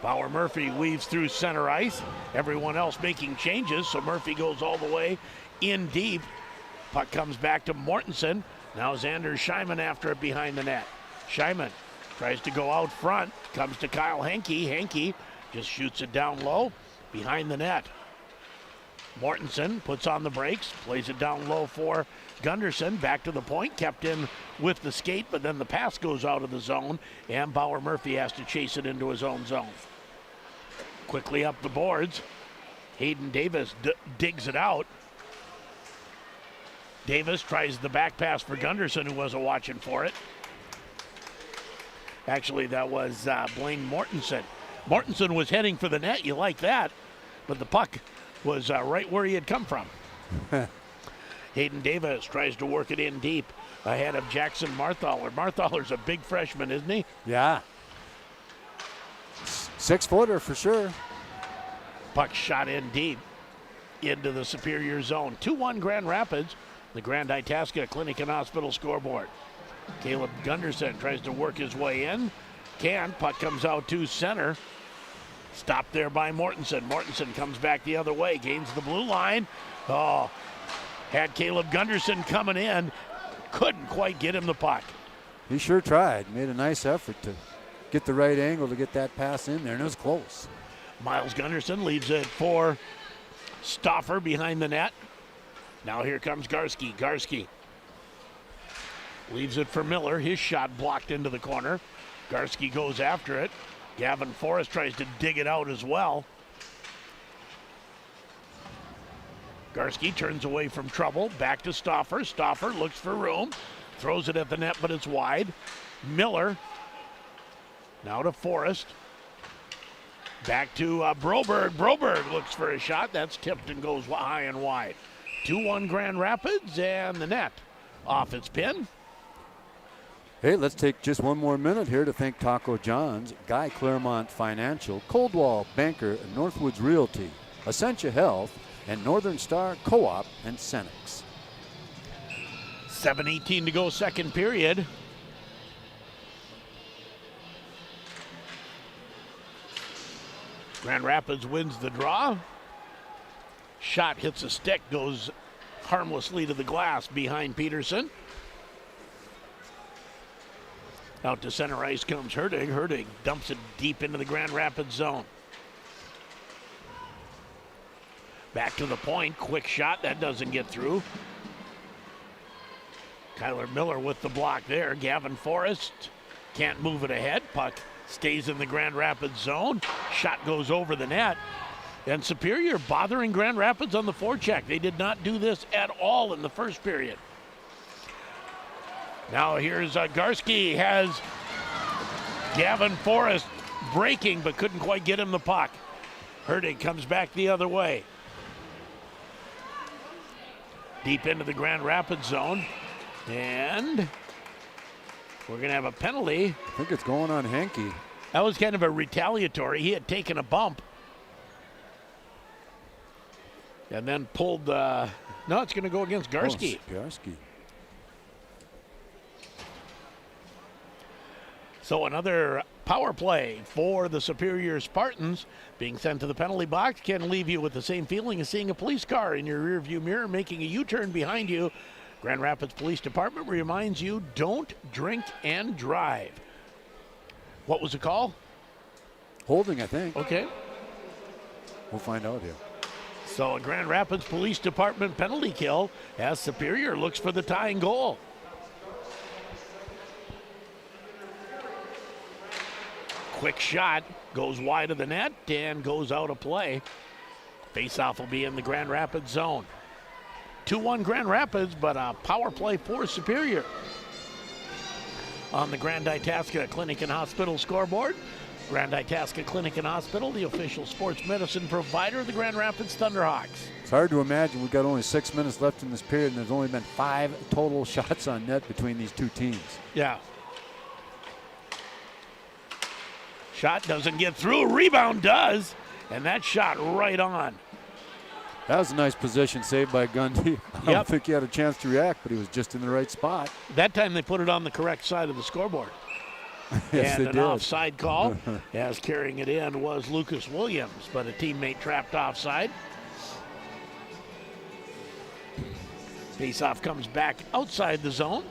Bauer Murphy weaves through center ice. Everyone else making changes. So Murphy goes all the way in deep. Puck comes back to Mortensen. Now Xander Scheiman after it behind the net. Scheiman tries to go out front. Comes to Kyle Henke. Henke just shoots it down low behind the net. Mortensen puts on the brakes. Plays it down low for Gunderson. Back to the point. Kept in with the skate, but then the pass goes out of the zone, and Bauer Murphy has to chase it into his own zone. Quickly up the boards. Hayden Davis digs it out. Davis tries the back pass for Gunderson, who wasn't watching for it. Actually, that was Blaine Mortensen. Mortensen was heading for the net. You like that. But the puck was right where he had come from. Hayden Davis tries to work it in deep ahead of Jackson Marthaler. Marthaler's a big freshman, isn't he? Yeah. 6-footer for sure. Puck shot in deep into the Superior zone. 2-1 Grand Rapids. The Grand Itasca Clinic and Hospital scoreboard. Caleb Gunderson tries to work his way in. Puck comes out to center. Stopped there by Mortensen. Mortensen comes back the other way. Gains the blue line. Oh, had Caleb Gunderson coming in. Couldn't quite get him the puck. He sure tried. Made a nice effort to get the right angle to get that pass in there, and it was close. Miles Gunderson leaves it for Stoffer behind the net. Now here comes Garski. Garski leaves it for Miller. His shot blocked into the corner. Garski goes after it. Gavin Forrest tries to dig it out as well. Garski turns away from trouble. Back to Stoffer. Stoffer looks for room. Throws it at the net, but it's wide. Miller. Now to Forrest. Back to Broberg. Broberg looks for a shot. That's tipped and goes high and wide. 2-1 Grand Rapids, and the net off its pin. Hey, let's take just one more minute here to thank Taco John's, Guy Claremont Financial, Coldwell Banker and Northwoods Realty, Essentia Health, and Northern Star Co-op and Cenex. 7:18 to go, second period. Grand Rapids wins the draw. Shot hits a stick, goes harmlessly to the glass behind Peterson. Out to center ice comes Herdig. Herdig dumps it deep into the Grand Rapids zone. Back to the point, quick shot, that doesn't get through. Kyler Miller with the block there. Gavin Forrest can't move it ahead. Puck stays in the Grand Rapids zone. Shot goes over the net. And Superior bothering Grand Rapids on the forecheck. They did not do this at all in the first period. Now here's Garski, has Gavin Forrest breaking but couldn't quite get him the puck. Herdig comes back the other way. Deep into the Grand Rapids zone. And we're going to have a penalty. I think it's going on Henke. That was kind of a retaliatory. He had taken a bump. And then pulled, no, it's going to go against Garski. Oh, Garski. So another power play for the Superior Spartans. Being sent to the penalty box can leave you with the same feeling as seeing a police car in your rearview mirror making a U-turn behind you. Grand Rapids Police Department reminds you, don't drink and drive. What was the call? Holding, I think. Okay. We'll find out here. So a Grand Rapids Police Department penalty kill as Superior looks for the tying goal. Quick shot, goes wide of the net and goes out of play. Faceoff will be in the Grand Rapids zone. 2-1 Grand Rapids, but a power play for Superior. On the Grand Itasca Clinic and Hospital scoreboard, Grand Itasca Clinic and Hospital, the official sports medicine provider of the Grand Rapids Thunderhawks. It's hard to imagine. We've got only 6 minutes left in this period, and there's only been 5 total shots on net between these two teams. Yeah. Shot doesn't get through. Rebound does. And that shot right on. That was a nice position saved by Gundy. I don't think he had a chance to react, but he was just in the right spot. That time they put it on the correct side of the scoreboard. Yes, and they an did. offside call, as carrying it in was Lucas Williams, but a teammate trapped offside. Faceoff comes back outside the zone.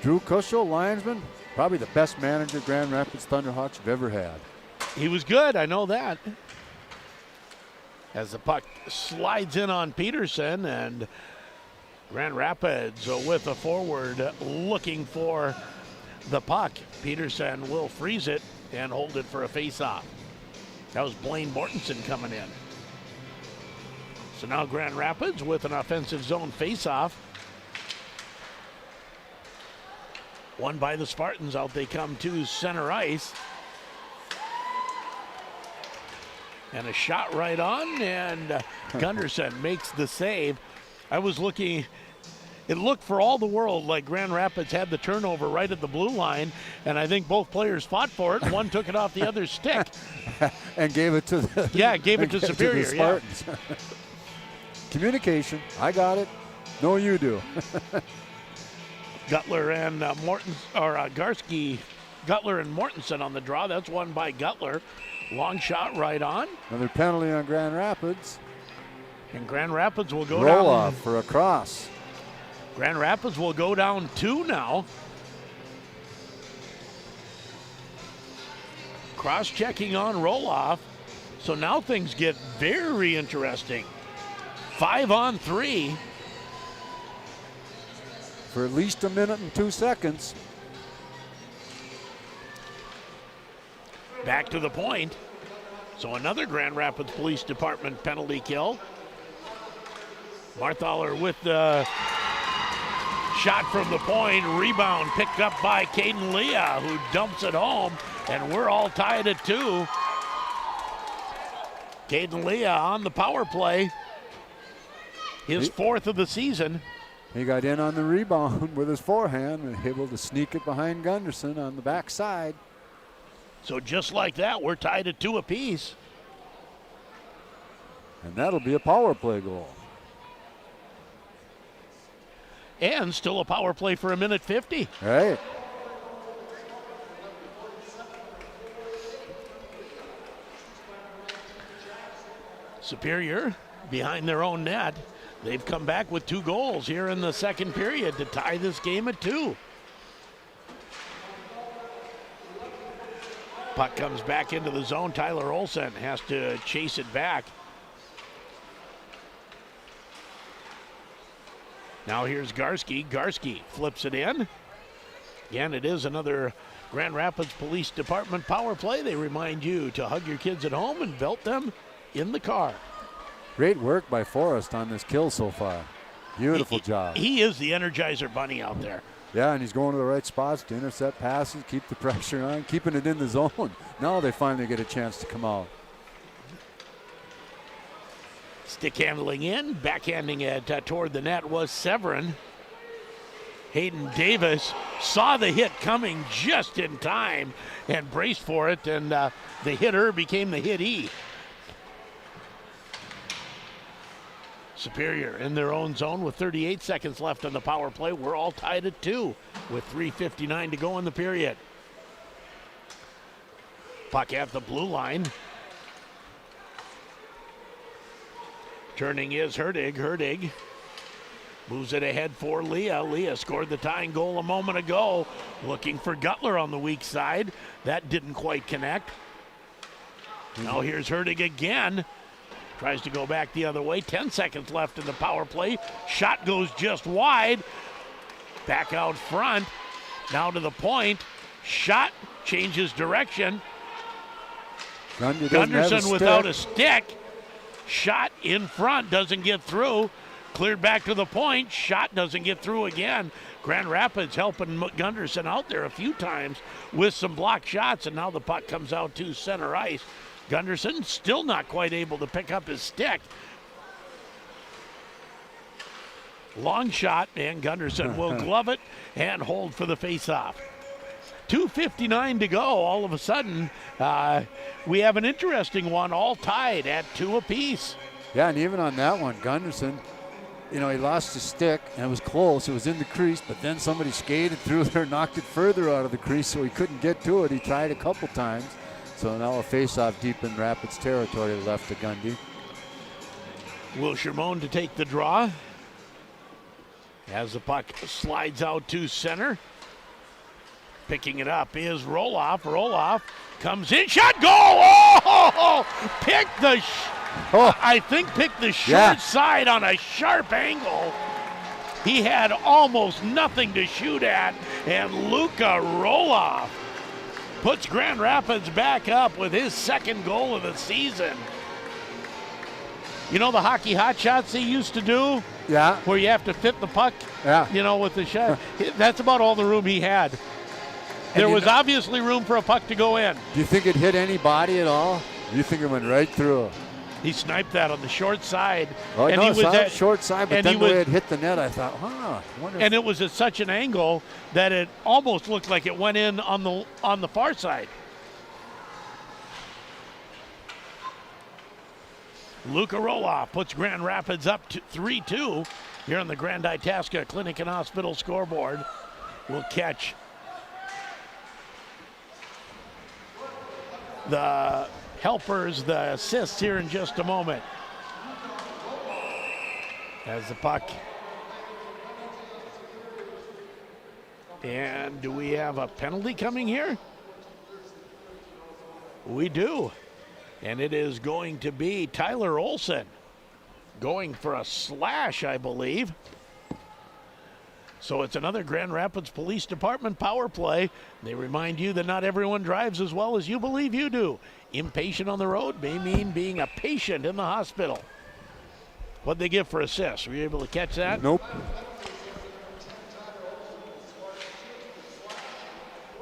Drew Kuschel, linesman, probably the best manager Grand Rapids Thunderhawks have ever had. He was good, I know that. As the puck slides in on Peterson, and Grand Rapids with a forward looking for the puck. Peterson will freeze it and hold it for a faceoff. That was Blaine Mortensen coming in. So now Grand Rapids with an offensive zone faceoff. Won by the Spartans. Out they come to center ice. And a shot right on, and Gunderson makes the save. I was looking, it looked for all the world like Grand Rapids had the turnover right at the blue line, and I think both players fought for it. One took it off the other's stick. And gave it to the gave it to Superior. To the Spartans. Yeah. Communication. I got it. No, you do. Gutler and Garski, Gutler and Mortensen on the draw. That's won by Gutler. Long shot right on. Another penalty on Grand Rapids. And Grand Rapids will go Roll down. off for a cross. Grand Rapids will go down 2 now. Cross-checking on Roloff. So now things get very interesting. 5-on-3. For at least a minute and 2 seconds. Back to the point. So another Grand Rapids Police Department penalty kill. Marthaler with the shot from the point. Rebound picked up by Caden Leah, who dumps it home. And we're all tied at 2. Caden Leah on the power play. His 4th of the season. He got in on the rebound with his forehand and able to sneak it behind Gunderson on the backside. So just like that, we're tied at 2 apiece. And that'll be a power play goal. And still a power play for a minute 50. Right. Superior behind their own net. They've come back with 2 goals here in the second period to tie this game at 2. Puck comes back into the zone. Tyler Olsen has to chase it back. Now here's Garski. Garski flips it in. Again, it is another Grand Rapids Police Department power play. They remind you to hug your kids at home and belt them in the car. Great work by Forrest on this kill so far. Beautiful job. He is the Energizer Bunny out there. Yeah, and he's going to the right spots to intercept passes, keep the pressure on, keeping it in the zone. Now they finally get a chance to come out. Stick handling in, backhanding it toward the net was Severin. Hayden Davis saw the hit coming just in time and braced for it, and the hitter became the hittee. Superior in their own zone with 38 seconds left on the power play. We're all tied at 2 with 3:59 to go in the period. Puck at the blue line. Turning is Herdig. Herdig moves it ahead for Leah. Leah scored the tying goal a moment ago. Looking for Gutler on the weak side. That didn't quite connect. Now here's Herdig again. Tries to go back the other way. 10 seconds left in the power play. Shot goes just wide. Back out front. Now to the point. Shot changes direction. Gunderson without a stick. Shot in front, doesn't get through. Cleared back to the point. Shot doesn't get through again. Grand Rapids helping Gunderson out there a few times with some blocked shots, and now the puck comes out to center ice. Gunderson still not quite able to pick up his stick. Long shot, and Gunderson will glove it and hold for the faceoff. 2:59 to go. All of a sudden, we have an interesting one, all tied at 2 apiece. Yeah, and even on that one, Gunderson, he lost his stick, and it was close. It was in the crease, but then somebody skated through there, knocked it further out of the crease, so he couldn't get to it. He tried a couple times. So now a face-off deep in Rapids territory left to Gundy. Will Shermone to take the draw. As the puck slides out to center. Picking it up is Roloff. Roloff comes in, shot, goal! Oh! Picked the short side on a sharp angle. He had almost nothing to shoot at, and Luka Roloff puts Grand Rapids back up with his second goal of the season. You know the hockey hot shots they used to do? Yeah. Where you have to fit the puck, with the shot. That's about all the room he had. There was obviously room for a puck to go in. Do you think it hit any body at all? You think it went right through? He sniped that on the short side. Oh, and no, it was short side, but then the way it hit the net, I thought, and it was at such an angle that it almost looked like it went in on the far side. Luka Roloff puts Grand Rapids up to 3-2 here on the Grand Itasca Clinic and Hospital scoreboard. We'll catch the helpers, the assists here in just a moment. As the puck. And do we have a penalty coming here? We do. And it is going to be Tyler Olsen going for a slash, I believe. So it's another Grand Rapids Police Department power play. They remind you that not everyone drives as well as you believe you do. Impatient on the road may mean being a patient in the hospital. What'd they give for assists? Were you able to catch that? Nope.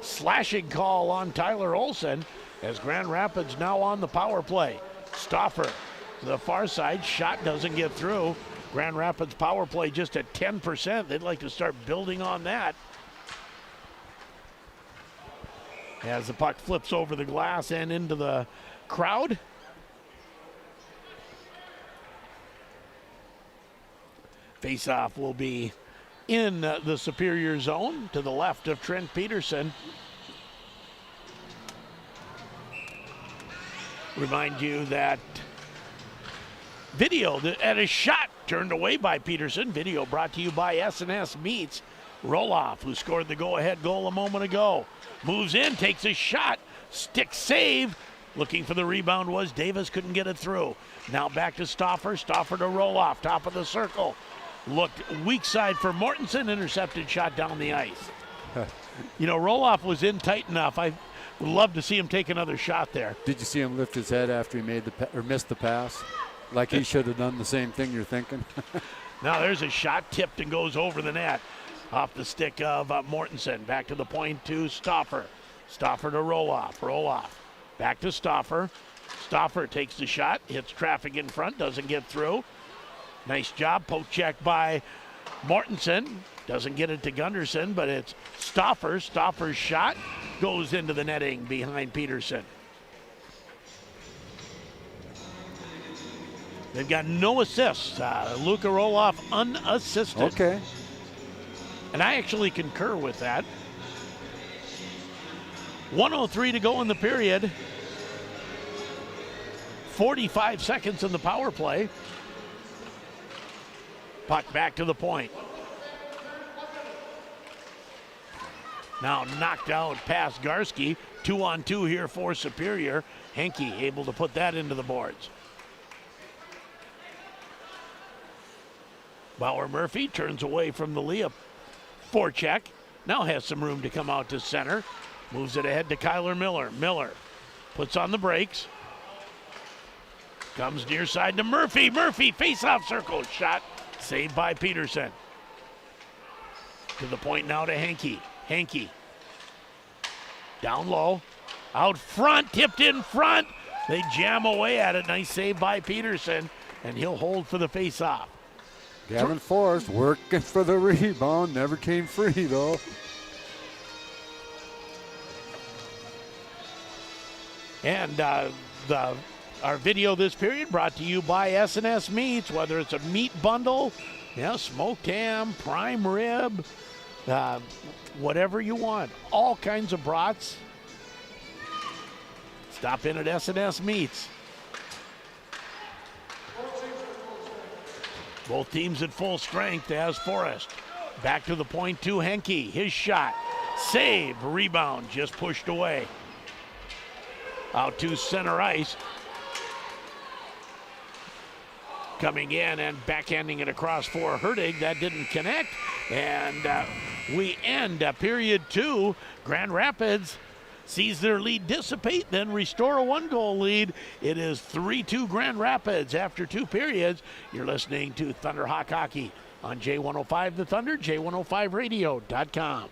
Slashing call on Tyler Olsen as Grand Rapids now on the power play. Stauffer to the far side. Shot doesn't get through. Grand Rapids power play just at 10%. They'd like to start building on that. As the puck flips over the glass and into the crowd. Faceoff will be in the Superior zone to the left of Trent Peterson. Remind you that Video at a shot turned away by Peterson. Video brought to you by S&S Meats. Roloff, who scored the go-ahead goal a moment ago, moves in, takes a shot, stick save. Looking for the rebound was Davis, couldn't get it through. Now back to Stauffer. Stauffer to Roloff, top of the circle. Looked weak side for Mortensen, intercepted shot down the ice. You know, Roloff was in tight enough. I would love to see him take another shot there. Did you see him lift his head after he made missed the pass? Like he should have done the same thing you're thinking. Now there's a shot tipped and goes over the net. Off the stick of Mortensen. Back to the point to Stauffer. Stauffer to Roloff. Roloff. Back to Stauffer. Stauffer takes the shot. Hits traffic in front. Doesn't get through. Nice job. Poke check by Mortensen. Doesn't get it to Gunderson, but it's Stauffer. Stauffer's shot goes into the netting behind Peterson. They've got no assists. Luka Roloff unassisted. Okay. And I actually concur with that. 1:03 to go in the period. 45 seconds in the power play. Puck back to the point. Now knocked out past Garski. 2-on-2 here for Superior. Henke able to put that into the boards. Bauer Murphy turns away from the Leah forecheck. Now has some room to come out to center. Moves it ahead to Kyler Miller. Miller puts on the brakes. Comes near side to Murphy. Murphy face-off circle. Shot saved by Peterson. To the point now to Henke. Henke. Down low. Out front. Tipped in front. They jam away at it. Nice save by Peterson. And he'll hold for the face-off. Gavin Forrest working for the rebound. Never came free, though. And our video this period brought to you by S&S Meats. Whether it's a meat bundle, smoked ham, prime rib, whatever you want. All kinds of brats. Stop in at S&S Meats. Both teams at full strength as Forrest. Back to the point to Henke. His shot. Save. Rebound. Just pushed away. Out to center ice. Coming in and backhanding it across for Hertig. That didn't connect. And we end period 2. Grand Rapids sees their lead dissipate, then restore a 1-goal lead. It is 3-2 Grand Rapids after 2 periods. You're listening to Thunderhawk Hockey on J105 The Thunder, J105radio.com.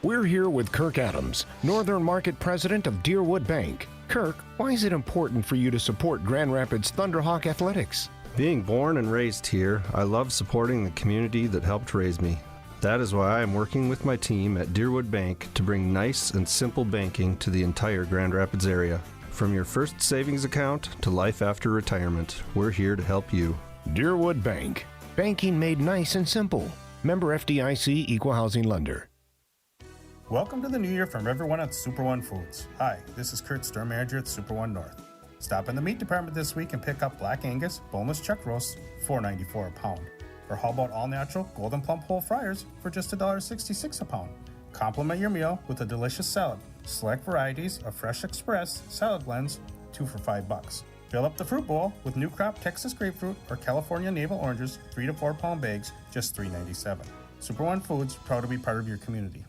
We're here with Kirk Adams, Northern Market President of Deerwood Bank. Kirk, why is it important for you to support Grand Rapids Thunderhawk Athletics? Being born and raised here, I love supporting the community that helped raise me. That is why I am working with my team at Deerwood Bank to bring nice and simple banking to the entire Grand Rapids area. From your first savings account to life after retirement, we're here to help you. Deerwood Bank. Banking made nice and simple. Member FDIC Equal Housing Lender. Welcome to the new year from everyone at Super One Foods. Hi, this is Kurt, store manager at Super One North. Stop in the meat department this week and pick up Black Angus boneless chuck roasts, $4.94 a pound. Or how about all-natural Golden Plump whole fryers for just $1.66 a pound? Complement your meal with a delicious salad. Select varieties of Fresh Express salad blends, 2 for $5. Fill up the fruit bowl with new crop Texas grapefruit or California navel oranges, 3 to 4 pound bags, just $3.97. Super One Foods, proud to be part of your community.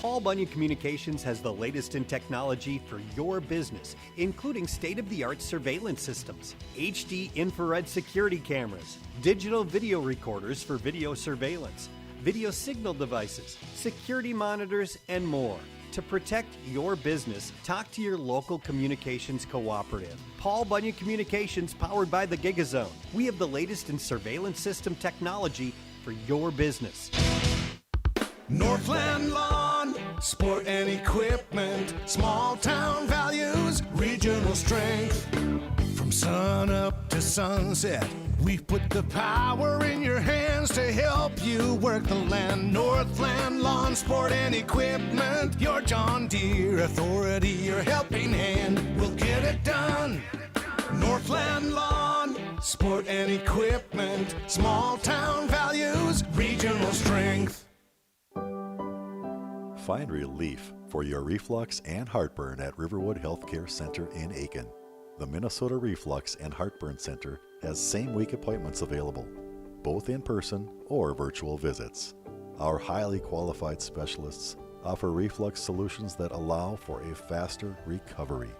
Paul Bunyan Communications has the latest in technology for your business, including state-of-the-art surveillance systems, HD infrared security cameras, digital video recorders for video surveillance, video signal devices, security monitors, and more. To protect your business, talk to your local communications cooperative. Paul Bunyan Communications, powered by the GigaZone. We have the latest in surveillance system technology for your business. Northland Lawn, sport and equipment, small town values, regional strength. From sun up to sunset, we put the power in your hands to help you work the land. Northland Lawn, sport and equipment, your John Deere authority, your helping hand. We'll get it done. Sport and equipment, small town values, regional strength. Find relief for your reflux and heartburn at Riverwood Healthcare Center in Aiken. The Minnesota Reflux and Heartburn Center has same-week appointments available, both in person or virtual visits. Our highly qualified specialists offer reflux solutions that allow for a faster recovery.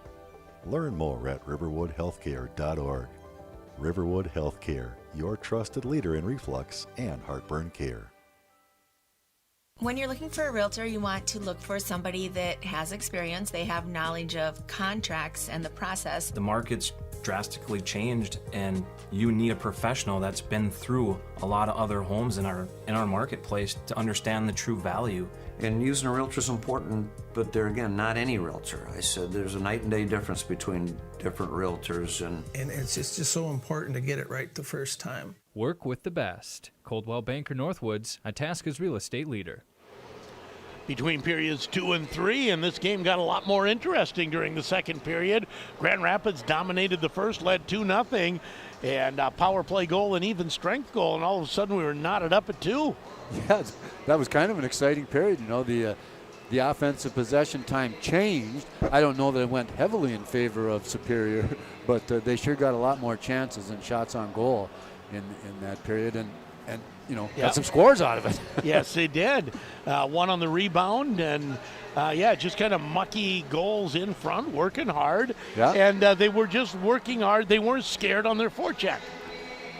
Learn more at riverwoodhealthcare.org. Riverwood Healthcare, your trusted leader in reflux and heartburn care. When you're looking for a realtor, you want to look for somebody that has experience. They have knowledge of contracts and the process. The market's drastically changed, and you need a professional that's been through a lot of other homes in our marketplace to understand the true value. And using a realtor is important, but they're, again, not any realtor. I said there's a night and day difference between different realtors. And it's just so important to get it right the first time. Work with the best. Coldwell Banker Northwoods, Itasca's real estate leader. Between periods 2 and 3, and this game got a lot more interesting during the second period. Grand Rapids dominated the first, led 2-0, and a power play goal, an even strength goal, and all of a sudden we were knotted up at 2. Yeah, that was kind of an exciting period. You know, the offensive possession time changed. I don't know that it went heavily in favor of Superior, but they sure got a lot more chances and shots on goal in that period, and you know, got some scores out of it. Yes, they did. One on the rebound, and just kind of mucky goals in front, working hard. Yeah. And they were just working hard. They weren't scared on their forecheck.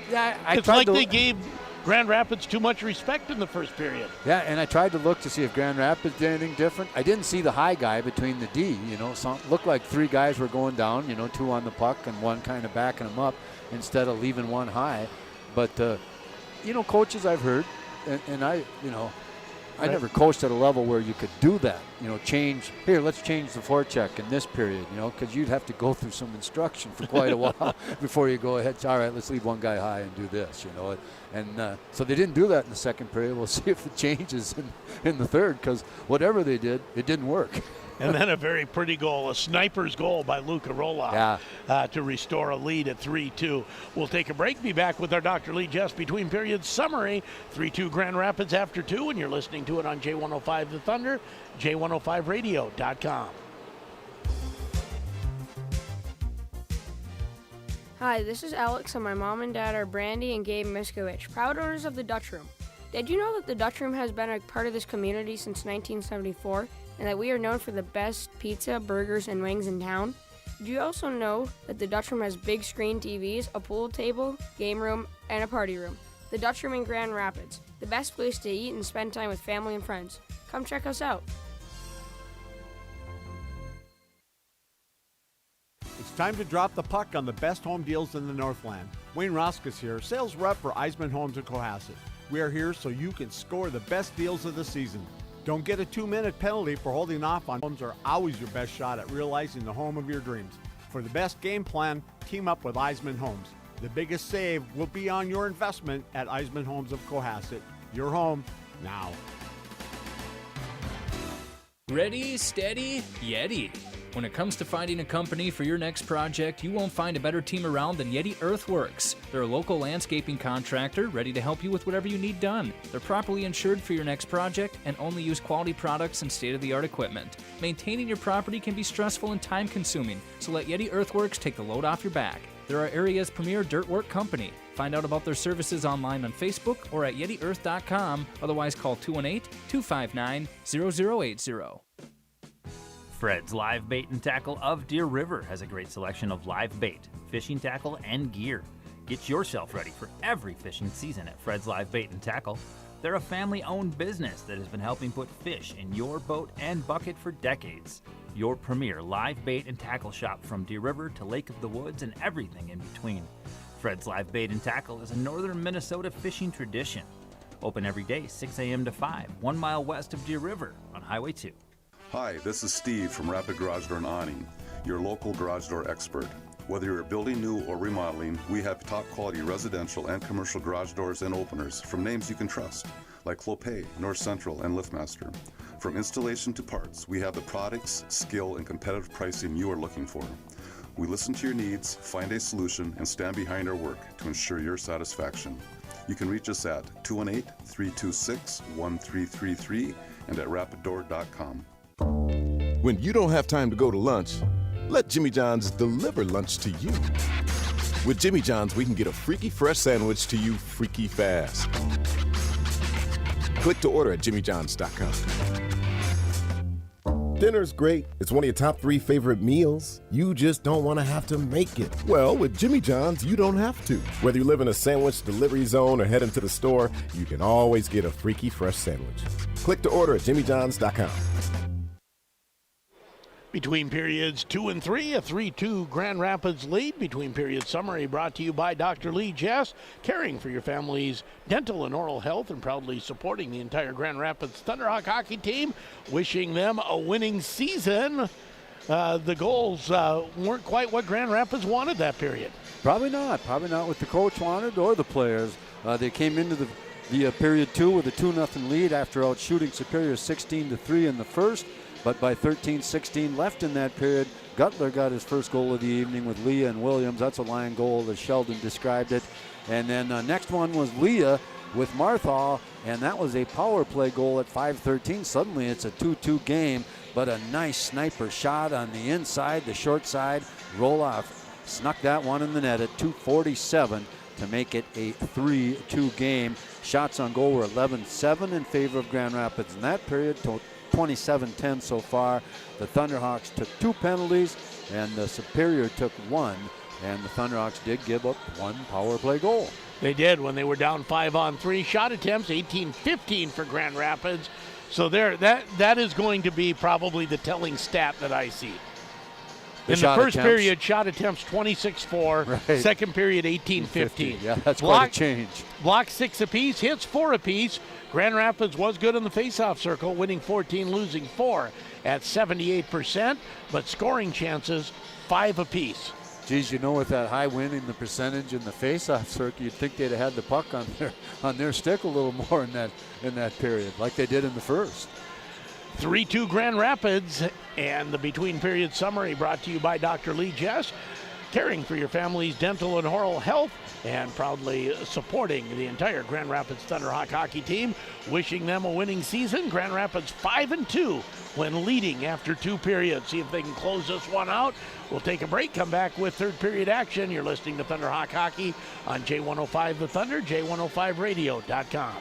Yeah, it's like they gave Grand Rapids too much respect in the first period. Yeah, and I tried to look to see if Grand Rapids did anything different. I didn't see the high guy between the D. You know, looked like 3 guys were going down. You know, 2 on the puck and 1 kind of backing them up instead of leaving 1 high. But you know, coaches I've heard, and I never coached at a level where you could do that. You know, let's change the forecheck in this period, you know, because you'd have to go through some instruction for quite a while before you go ahead. All right, let's leave 1 guy high and do this, you know. And so they didn't do that in the second period. We'll see if it changes in the third, because whatever they did, it didn't work. And then a very pretty goal, a sniper's goal by Luka Roloff to restore a lead at 3-2. We'll take a break, be back with our Dr. Lee Jess between periods summary. 3-2 Grand Rapids after 2, and you're listening to it on J105 The Thunder, J105radio.com. Hi, this is Alex, and my mom and dad are Brandy and Gabe Miskowicz, proud owners of the Dutch Room. Did you know that the Dutch Room has been a part of this community since 1974? And that we are known for the best pizza, burgers, and wings in town? Did you also know that the Dutch Room has big screen TVs, a pool table, game room, and a party room? The Dutch Room in Grand Rapids, the best place to eat and spend time with family and friends. Come check us out. It's time to drop the puck on the best home deals in the Northland. Wayne Roskus here, sales rep for Eisman Homes in Cohasset. We are here so you can score the best deals of the season. Don't get a 2-minute penalty for holding off on homes are always your best shot at realizing the home of your dreams. For the best game plan, team up with Eisman Homes. The biggest save will be on your investment at Eisman Homes of Cohasset. Your home now. Ready, steady, Yeti. When it comes to finding a company for your next project, you won't find a better team around than Yeti Earthworks. They're a local landscaping contractor ready to help you with whatever you need done. They're properly insured for your next project and only use quality products and state-of-the-art equipment. Maintaining your property can be stressful and time-consuming, so let Yeti Earthworks take the load off your back. They're our area's premier dirt work company. Find out about their services online on Facebook or at YetiEarth.com. Otherwise, call 218-259-0080. Fred's Live Bait and Tackle of Deer River has a great selection of live bait, fishing tackle, and gear. Get yourself ready for every fishing season at Fred's Live Bait and Tackle. They're a family-owned business that has been helping put fish in your boat and bucket for decades. Your premier live bait and tackle shop from Deer River to Lake of the Woods and everything in between. Fred's Live Bait and Tackle is a northern Minnesota fishing tradition. Open every day, 6 a.m. to 5, 1 mile west of Deer River on Highway 2. Hi, this is Steve from Rapid Garage Door and Awning, your local garage door expert. Whether you're building new or remodeling, we have top quality residential and commercial garage doors and openers from names you can trust, like Clopay, North Central, and LiftMaster. From installation to parts, we have the products, skill, and competitive pricing you are looking for. We listen to your needs, find a solution, and stand behind our work to ensure your satisfaction. You can reach us at 218-326-1333 and at rapiddoor.com. When you don't have time to go to lunch, let Jimmy John's deliver lunch to you. With Jimmy John's, we can get a freaky fresh sandwich to you freaky fast. Click to order at jimmyjohns.com. Dinner's great. It's one of your top 3 favorite meals. You just don't want to have to make it. Well, with Jimmy John's, you don't have to. Whether you live in a sandwich delivery zone or head into the store, you can always get a freaky fresh sandwich. Click to order at jimmyjohns.com. Between periods 2 and 3, a 3-2 Grand Rapids lead. Between period summary brought to you by Dr. Lee Jess, caring for your family's dental and oral health and proudly supporting the entire Grand Rapids Thunderhawk hockey team, wishing them a winning season. The goals weren't quite what Grand Rapids wanted that period. Probably not what the coach wanted or the players. They came into the period 2 with a 2-0 lead after out shooting Superior 16-3 in the first. But by 13-16 left in that period, Gutler got his first goal of the evening with Leah and Williams. That's a line goal as Sheldon described it. And then next one was Leah with Marthaw, and that was a power play goal at 5:13. Suddenly it's a 2-2 game, but a nice sniper shot on the inside, the short side, Roloff snuck that one in the net at 2:47 to make it a 3-2 game. Shots on goal were 11-7 in favor of Grand Rapids in that period. 27-10 so far. The Thunderhawks took 2 penalties and the Superior took 1, and the Thunderhawks did give up 1 power play goal. They did when they were down 5-on-3. Shot attempts 18-15 for Grand Rapids. So there, that is going to be probably the telling stat that I see. In the first period, shot attempts 26-4. Right. Second period, 18-15. Yeah, that's quite a change. Blocks 6 apiece, hits 4 apiece. Grand Rapids was good in the faceoff circle, winning 14, losing 4 at 78%, but scoring chances 5 apiece. Geez, with that high winning the percentage in the faceoff circle, you'd think they'd have had the puck on their stick a little more in that period, like they did in the first. 3-2 Grand Rapids, and the between period summary brought to you by Dr. Lee Jess, caring for your family's dental and oral health and proudly supporting the entire Grand Rapids Thunderhawk hockey team, wishing them a winning season. Grand Rapids 5-2 when leading after 2 periods. See if they can close this one out. We'll take a break, come back with third period action. You're listening to Thunderhawk Hockey on J105 The Thunder, J105radio.com.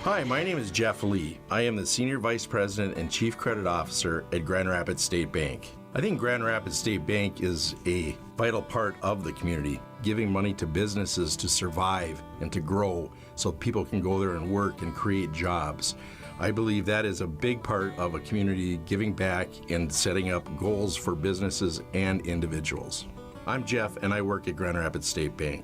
Hi, my name is Jeff Lee. I am the Senior Vice President and Chief Credit Officer at Grand Rapids State Bank. I think Grand Rapids State Bank is a vital part of the community, giving money to businesses to survive and to grow so people can go there and work and create jobs. I believe that is a big part of a community giving back and setting up goals for businesses and individuals. I'm Jeff, and I work at Grand Rapids State Bank.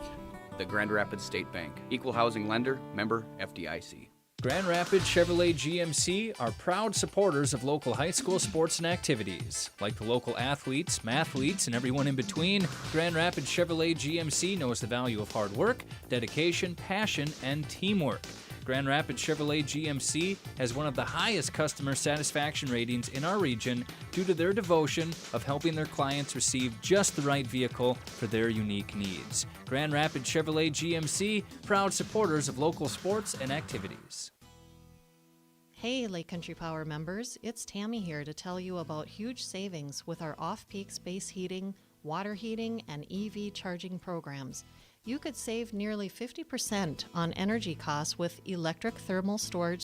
The Grand Rapids State Bank, equal housing lender, member FDIC. Grand Rapids Chevrolet GMC are proud supporters of local high school sports and activities. Like the local athletes, mathletes, and everyone in between, Grand Rapids Chevrolet GMC knows the value of hard work, dedication, passion, and teamwork. Grand Rapids Chevrolet GMC has one of the highest customer satisfaction ratings in our region due to their devotion of helping their clients receive just the right vehicle for their unique needs. Grand Rapids Chevrolet GMC, proud supporters of local sports and activities. Hey, Lake Country Power members, it's Tammy here to tell you about huge savings with our off-peak space heating, water heating, and EV charging programs. You could save nearly 50% on energy costs with electric thermal storage